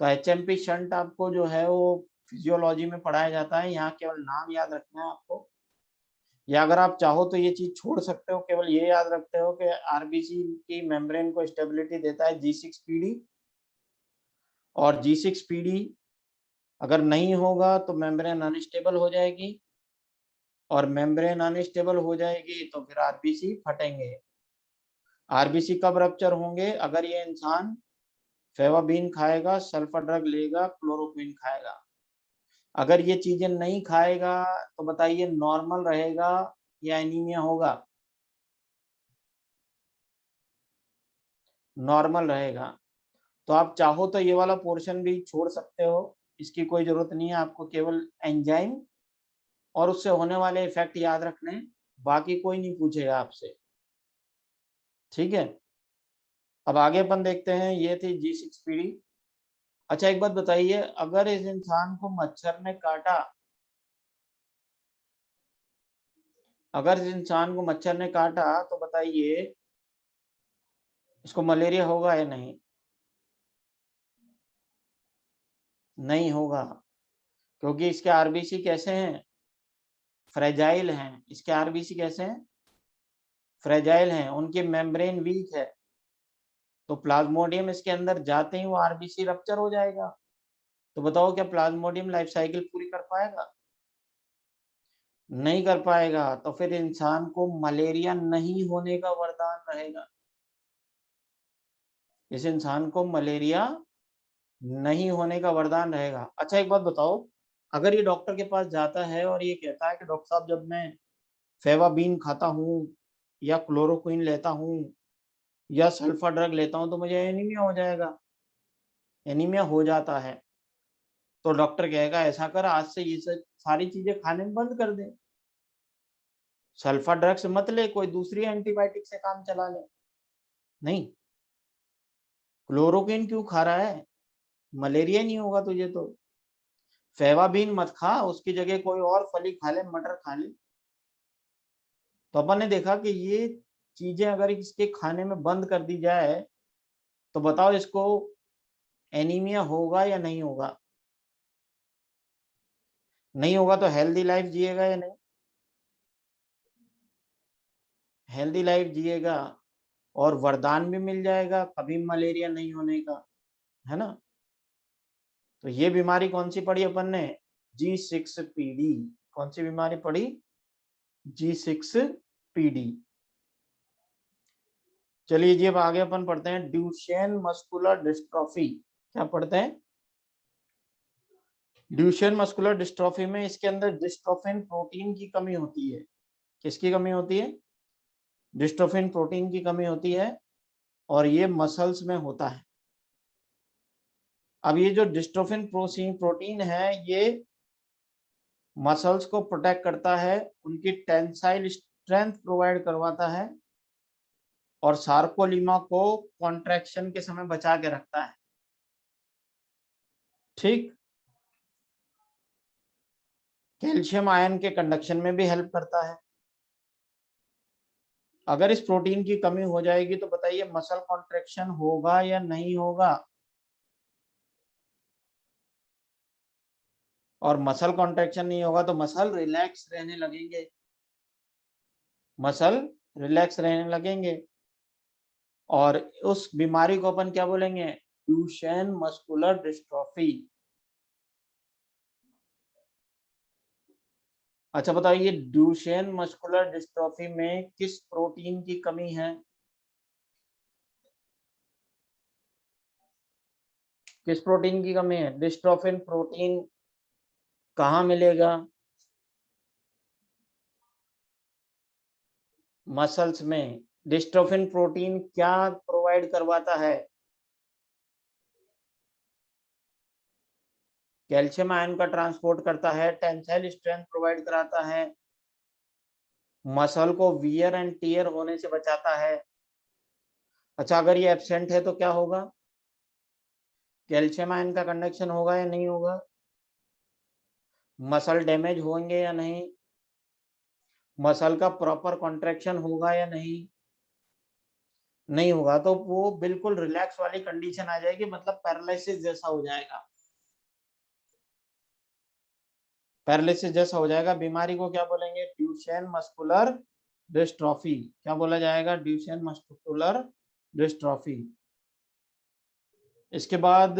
तो HMP शंट आपको जो है वो फिजियोलॉजी में पढ़ाया जाता है, यहाँ केवल नाम याद रखना है आपको। या अगर आप चाहो तो ये चीज छोड़ सकते हो, केवल ये याद रखते हो कि आरबीसी की मेम्ब्रेन को स्टेबिलिटी देता है G6PD, और G6PD अगर नहीं होगा तो मेम्ब्रेन अनस्टेबल हो जाएगी, और मेम्ब्रेन अनस्टेबल हो जाएगी तो फिर आरबीसी फटेंगे। आरबीसी कब रप्चर होंगे? अगर ये इंसान फेवाबीन खाएगा, सल्फर ड्रग लेगा, क्लोरोक्विन खाएगा। अगर ये चीजें नहीं खाएगा तो बताइए नॉर्मल रहेगा या एनीमिया होगा? नॉर्मल रहेगा। तो आप चाहो तो ये वाला पोर्शन भी छोड़ सकते हो, इसकी कोई जरूरत नहीं है, आपको केवल एंजाइम और उससे होने वाले इफेक्ट याद रखने, बाकी कोई नहीं पूछेगा आपसे। ठीक है, अब आगे अपन देखते हैं, ये थी G6PD। अच्छा एक बात बताइए, अगर इस इंसान को मच्छर ने काटा, अगर इस इंसान को मच्छर ने काटा तो बताइए इसको मलेरिया होगा या नहीं? नहीं होगा, क्योंकि इसके आरबीसी कैसे हैं? फ्रेजाइल हैं। इसके आरबीसी कैसे हैं? फ्रेजाइल हैं, उनकी मेम्ब्रेन वीक है, तो प्लाज्मोडियम इसके अंदर जाते ही वो आरबीसी रप्चर हो जाएगा। तो बताओ क्या प्लाज्मोडियम लाइफ साइकिल पूरी कर पाएगा? नहीं कर पाएगा। तो फिर इंसान को मलेरिया नहीं होने का वरदान रहेगा, इस इंसान को मलेरिया नहीं होने का वरदान रहेगा। अच्छा एक बात बताओ, अगर ये डॉक्टर के पास जाता है और ये कहता है कि डॉक्टर साहब जब मैं फेवाबीन खाता हूँ या क्लोरोक्विन लेता हूँ या सल्फर ड्रग लेता हूँ तो मुझे एनीमिया हो जाएगा, एनीमिया हो जाता है, तो डॉक्टर कहेगा ऐसा कर, आज से ये सब सारी चीजें खाने में बंद कर दे, सल्फर ड्रग्स मत ले, कोई दूसरी एंटीबायोटिक से काम चला ले। नहीं, क्लोरोक्विन क्यों खा रहा है? मलेरिया नहीं होगा तुझे तो। फेवाबीन मत खा, उसकी जगह कोई और फली खा ले, मटर खा ले। तो अपन ने देखा कि ये चीजें अगर इसके खाने में बंद कर दी जाए तो बताओ इसको एनीमिया होगा या नहीं होगा? नहीं होगा तो हेल्दी लाइफ जिएगा या नहीं? हेल्दी लाइफ जिएगा और वरदान भी मिल जाएगा कभी मलेरिया नहीं होने का, है ना। तो ये बीमारी कौन सी पढ़ी अपन ने? G6PD। कौन सी बीमारी पढ़ी? G6PD। चलिए जी अब आगे अपन पढ़ते हैं ड्यूशेन मस्कुलर डिस्ट्रॉफी। क्या पढ़ते हैं? ड्यूशेन मस्कुलर डिस्ट्रॉफी में इसके अंदर डिस्ट्रोफिन प्रोटीन की कमी होती है। किसकी कमी होती है? डिस्ट्रोफिन प्रोटीन की कमी होती है, और ये मसल्स में होता है। अब ये जो डिस्ट्रोफिन प्रोटीन है ये मसल्स को प्रोटेक्ट करता है, उनकी टेंसाइल स्ट्रेंथ प्रोवाइड करवाता है, और सार्कोलीमा को कॉन्ट्रैक्शन के समय बचा के रखता है। ठीक, कैल्शियम आयन के कंडक्शन में भी हेल्प करता है। अगर इस प्रोटीन की कमी हो जाएगी तो बताइए मसल कॉन्ट्रैक्शन होगा या नहीं होगा? और मसल कॉन्ट्रैक्शन नहीं होगा तो मसल रिलैक्स रहने लगेंगे, मसल रिलैक्स रहने लगेंगे, और उस बीमारी को अपन क्या बोलेंगे? Duchenne muscular dystrophy. अच्छा बताइए ड्यूशेन मस्कुलर डिस्ट्रॉफी में किस प्रोटीन की कमी है? किस प्रोटीन की कमी है? डिस्ट्रोफिन प्रोटीन कहाँ मिलेगा? मसल्स में। डिस्ट्रोफिन प्रोटीन क्या प्रोवाइड करवाता है? कैल्शियम आयन का ट्रांसपोर्ट करता है, टेंसाइल स्ट्रेंथ प्रोवाइड कराता है, मसल को वियर एंड टियर होने से बचाता है। अच्छा अगर ये एब्सेंट है तो क्या होगा? कैल्शियम आयन का कंडक्शन होगा या नहीं होगा? मसल डैमेज होंगे या नहीं? मसल का प्रॉपर कॉन्ट्रैक्शन होगा या नहीं? नहीं होगा तो वो बिल्कुल रिलैक्स वाली कंडीशन आ जाएगी, मतलब पैरालिसिस जैसा हो जाएगा। पैरालिसिस जैसा हो जाएगा। बीमारी को क्या बोलेंगे? Duchenne muscular dystrophy. क्या बोला जाएगा? Duchenne muscular dystrophy. इसके बाद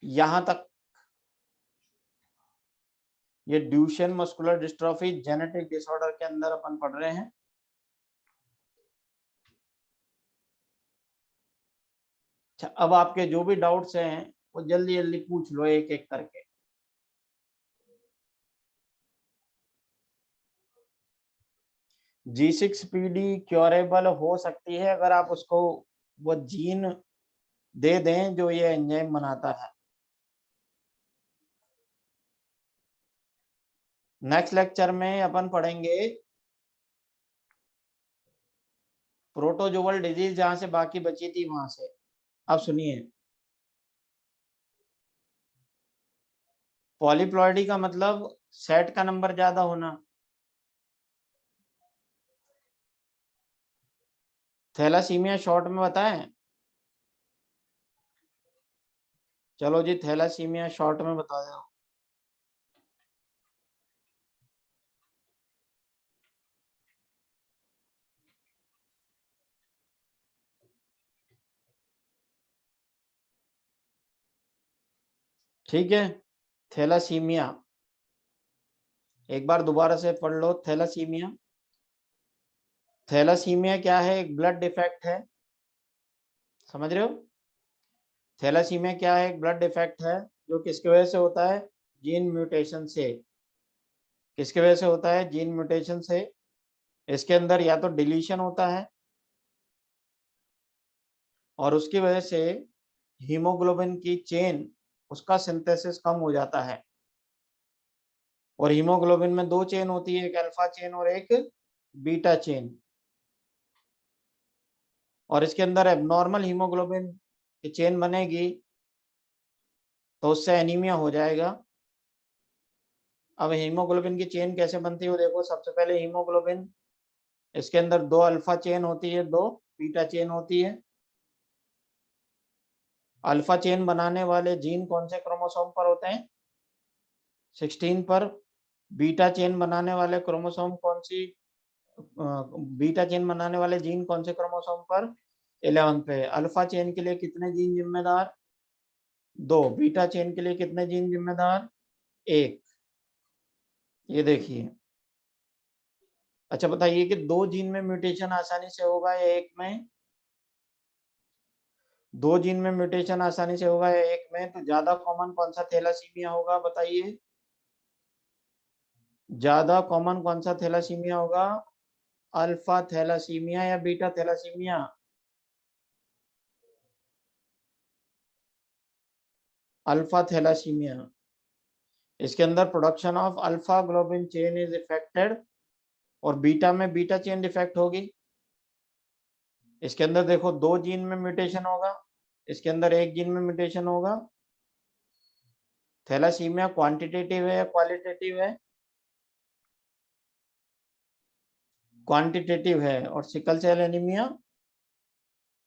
यहां तक ये Duchenne muscular dystrophy genetic disorder के अंदर अपन पढ़ रहे हैं। अच्छा, अब आपके जो भी डाउट्स हैं वो जल्दी जल्दी पूछ लो एक एक करके। G6PD क्योरेबल हो सकती है अगर आप उसको वो जीन दे दें जो ये एंजाइम बनाता है। नेक्स्ट लेक्चर में अपन पढ़ेंगे प्रोटोजोअल डिजीज, जहां से बाकी बची थी वहां से। अब सुनिए, पॉलीप्लॉइडी का मतलब सेट का नंबर ज्यादा होना। थैलासीमिया शॉर्ट में बताएं? चलो जी, थैलासीमिया शॉर्ट में बता दो। ठीक है, थैलासीमिया एक बार दोबारा से पढ़ लो। थैलासीमिया, थैलासीमिया क्या है? एक ब्लड डिफेक्ट है, समझ रहे हो? थैलासीमिया क्या है? एक ब्लड डिफेक्ट है जो किसकी वजह से होता है? जीन म्यूटेशन से। किसकी वजह से होता है? जीन म्यूटेशन से। इसके अंदर या तो डिलीशन होता है और उसकी वजह से हीमोग्लोबिन की चेन, उसका सिंथेसिस कम हो जाता है। और हीमोग्लोबिन में दो चेन होती है, एक अल्फा चेन और एक बीटा चेन। और इसके अंदर एबनॉर्मल हीमोग्लोबिन की चेन बनेगी तो उससे एनीमिया हो जाएगा। अब हीमोग्लोबिन की चेन कैसे बनती है वो देखो। सबसे पहले हीमोग्लोबिन, इसके अंदर दो अल्फा चेन होती है, दो बीटा चेन होती है। अल्फा चेन बनाने वाले जीन कौन से क्रोमोसोम पर होते हैं? 16 पर। बीटा चेन बनाने वाले क्रोमोसोम कौन सी बीटा चेन बनाने वाले जीन कौन से क्रोमोसोम पर? 11 पे। अल्फा चेन के लिए कितने जीन जिम्मेदार? दो। बीटा चेन के लिए कितने जीन जिम्मेदार? एक। ये देखिए। अच्छा बताइए कि दो जीन में म्यूटेशन आसानी से होगा या एक में? दो जीन में म्यूटेशन आसानी से होगा या एक में? तो ज्यादा कॉमन कौन सा थैलासीमिया होगा बताइए? ज्यादा कॉमन कौन सा थैलासीमिया होगा? अल्फा थैलासीमिया या बीटा थैलासीमिया? Alpha thalassaemia. इसके अंदर production of alpha globin chain is affected और बीटा में बीटा चेन डिफेक्ट होगी। इसके अंदर देखो दो जीन में म्यूटेशन होगा, इसके अंदर एक जीन में म्यूटेशन होगा। थैलासीमिया क्वांटिटेटिव है या क्वालिटेटिव है? क्वांटिटेटिव है। और सिकल सेल एनीमिया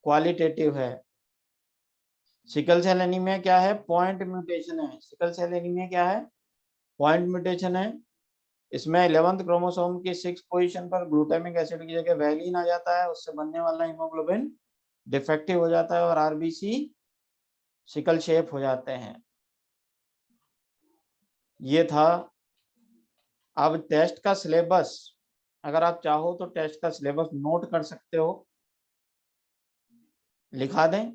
क्वालिटेटिव है। सिकल सेल एनीमिया क्या है? पॉइंट म्यूटेशन है। सिकल सेल एनीमिया क्या है? पॉइंट म्यूटेशन है। इसमें 11th क्रोमोसोम की 6 पोजीशन पर ग्लूटामिक एसिड की जगह वैलिन आ जाता है, उससे बनने वाला हीमोग्लोबिन डिफेक्टिव हो जाता है और आरबीसी सिकल शेप हो जाते हैं। ये था। अब टेस्ट का सिलेबस, अगर आप चाहो तो टेस्ट का सिलेबस नोट कर सकते हो, लिखा दें।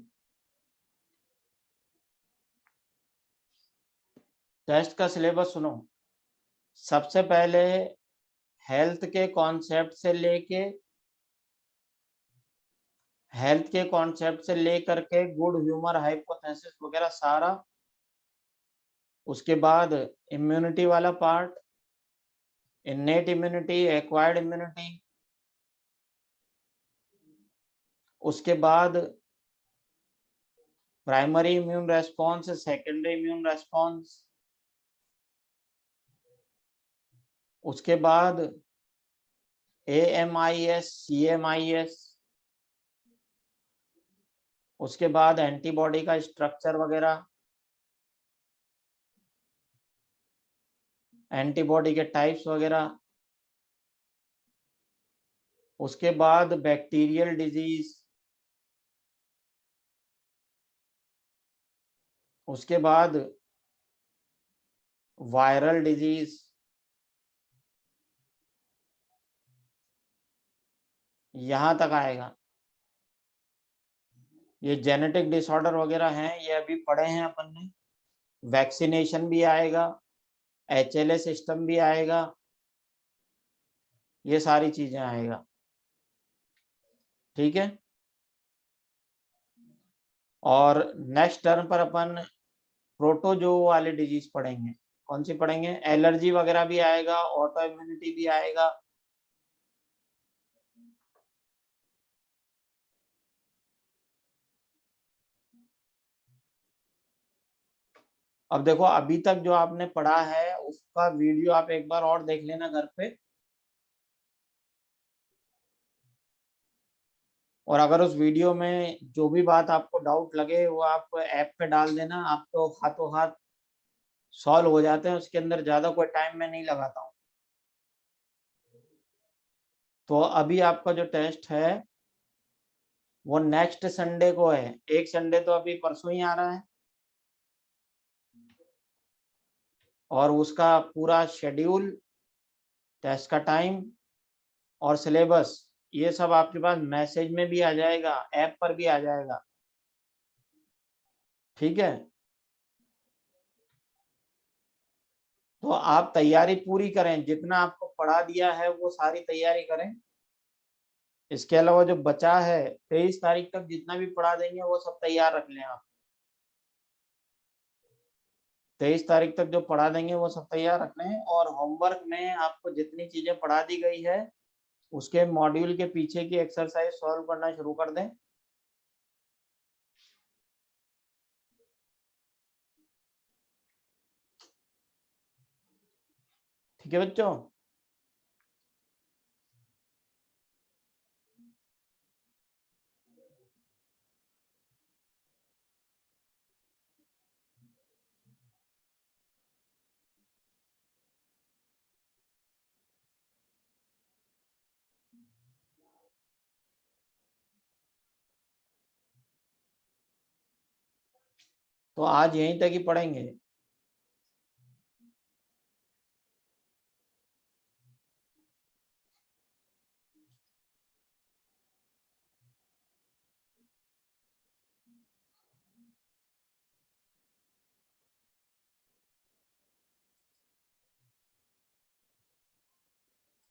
टेस्ट का सिलेबस सुनो। सबसे पहले हेल्थ के कॉन्सेप्ट से लेके, हेल्थ के कॉन्सेप्ट से लेकर के गुड ह्यूमर हाइपोथेसिस वगैरह सारा। उसके बाद इम्यूनिटी वाला part, innate immunity, acquired immunity. उसके बाद primary immune response, secondary immune response. उसके बाद AMIS, CMIS, उसके बाद एंटीबॉडी का स्ट्रक्चर वगैरह, एंटीबॉडी के टाइप्स वगैरह, उसके बाद बैक्टीरियल डिजीज, उसके बाद वायरल डिजीज, यहां तक आएगा। ये जेनेटिक डिसऑर्डर वगैरह हैं, ये अभी पढ़े हैं अपन ने। वैक्सीनेशन भी आएगा, HLA सिस्टम भी आएगा, ये सारी चीजें आएगा। ठीक है। और नेक्स्ट टर्म पर अपन प्रोटोजो वाले डिजीज पढ़ेंगे। कौन सी पढ़ेंगे? एलर्जी वगैरह भी आएगा, ऑटो इम्यूनिटी भी आएगा। अब देखो, अभी तक जो आपने पढ़ा है उसका वीडियो आप एक बार और देख लेना घर पे, और अगर उस वीडियो में जो भी बात आपको डाउट लगे वो आप ऐप पे डाल देना, आपको हाथों हाथ सॉल्व हो जाते हैं। उसके अंदर ज्यादा कोई टाइम मैं नहीं लगाता हूँ। तो अभी आपका जो टेस्ट है वो नेक्स्ट संडे को है। एक संडे तो अभी परसों ही आ रहा है, और उसका पूरा शेड्यूल, टेस्ट का टाइम और सिलेबस, ये सब आपके पास मैसेज में भी आ जाएगा, ऐप पर भी आ जाएगा। ठीक है। तो आप तैयारी पूरी करें, जितना आपको पढ़ा दिया है वो सारी तैयारी करें। इसके अलावा जो बचा है 23 तारीख तक जितना भी पढ़ा देंगे वो सब तैयार रख लें आप। 23 तारीख तक जो पढ़ा देंगे वो सब तैयार रख लें, और होमवर्क में आपको जितनी चीजें पढ़ा दी गई है उसके मॉड्यूल के पीछे की एक्सरसाइज सॉल्व करना शुरू कर दें। ठीक है बच्चों। तो आज यहीं तक ही पढ़ेंगे।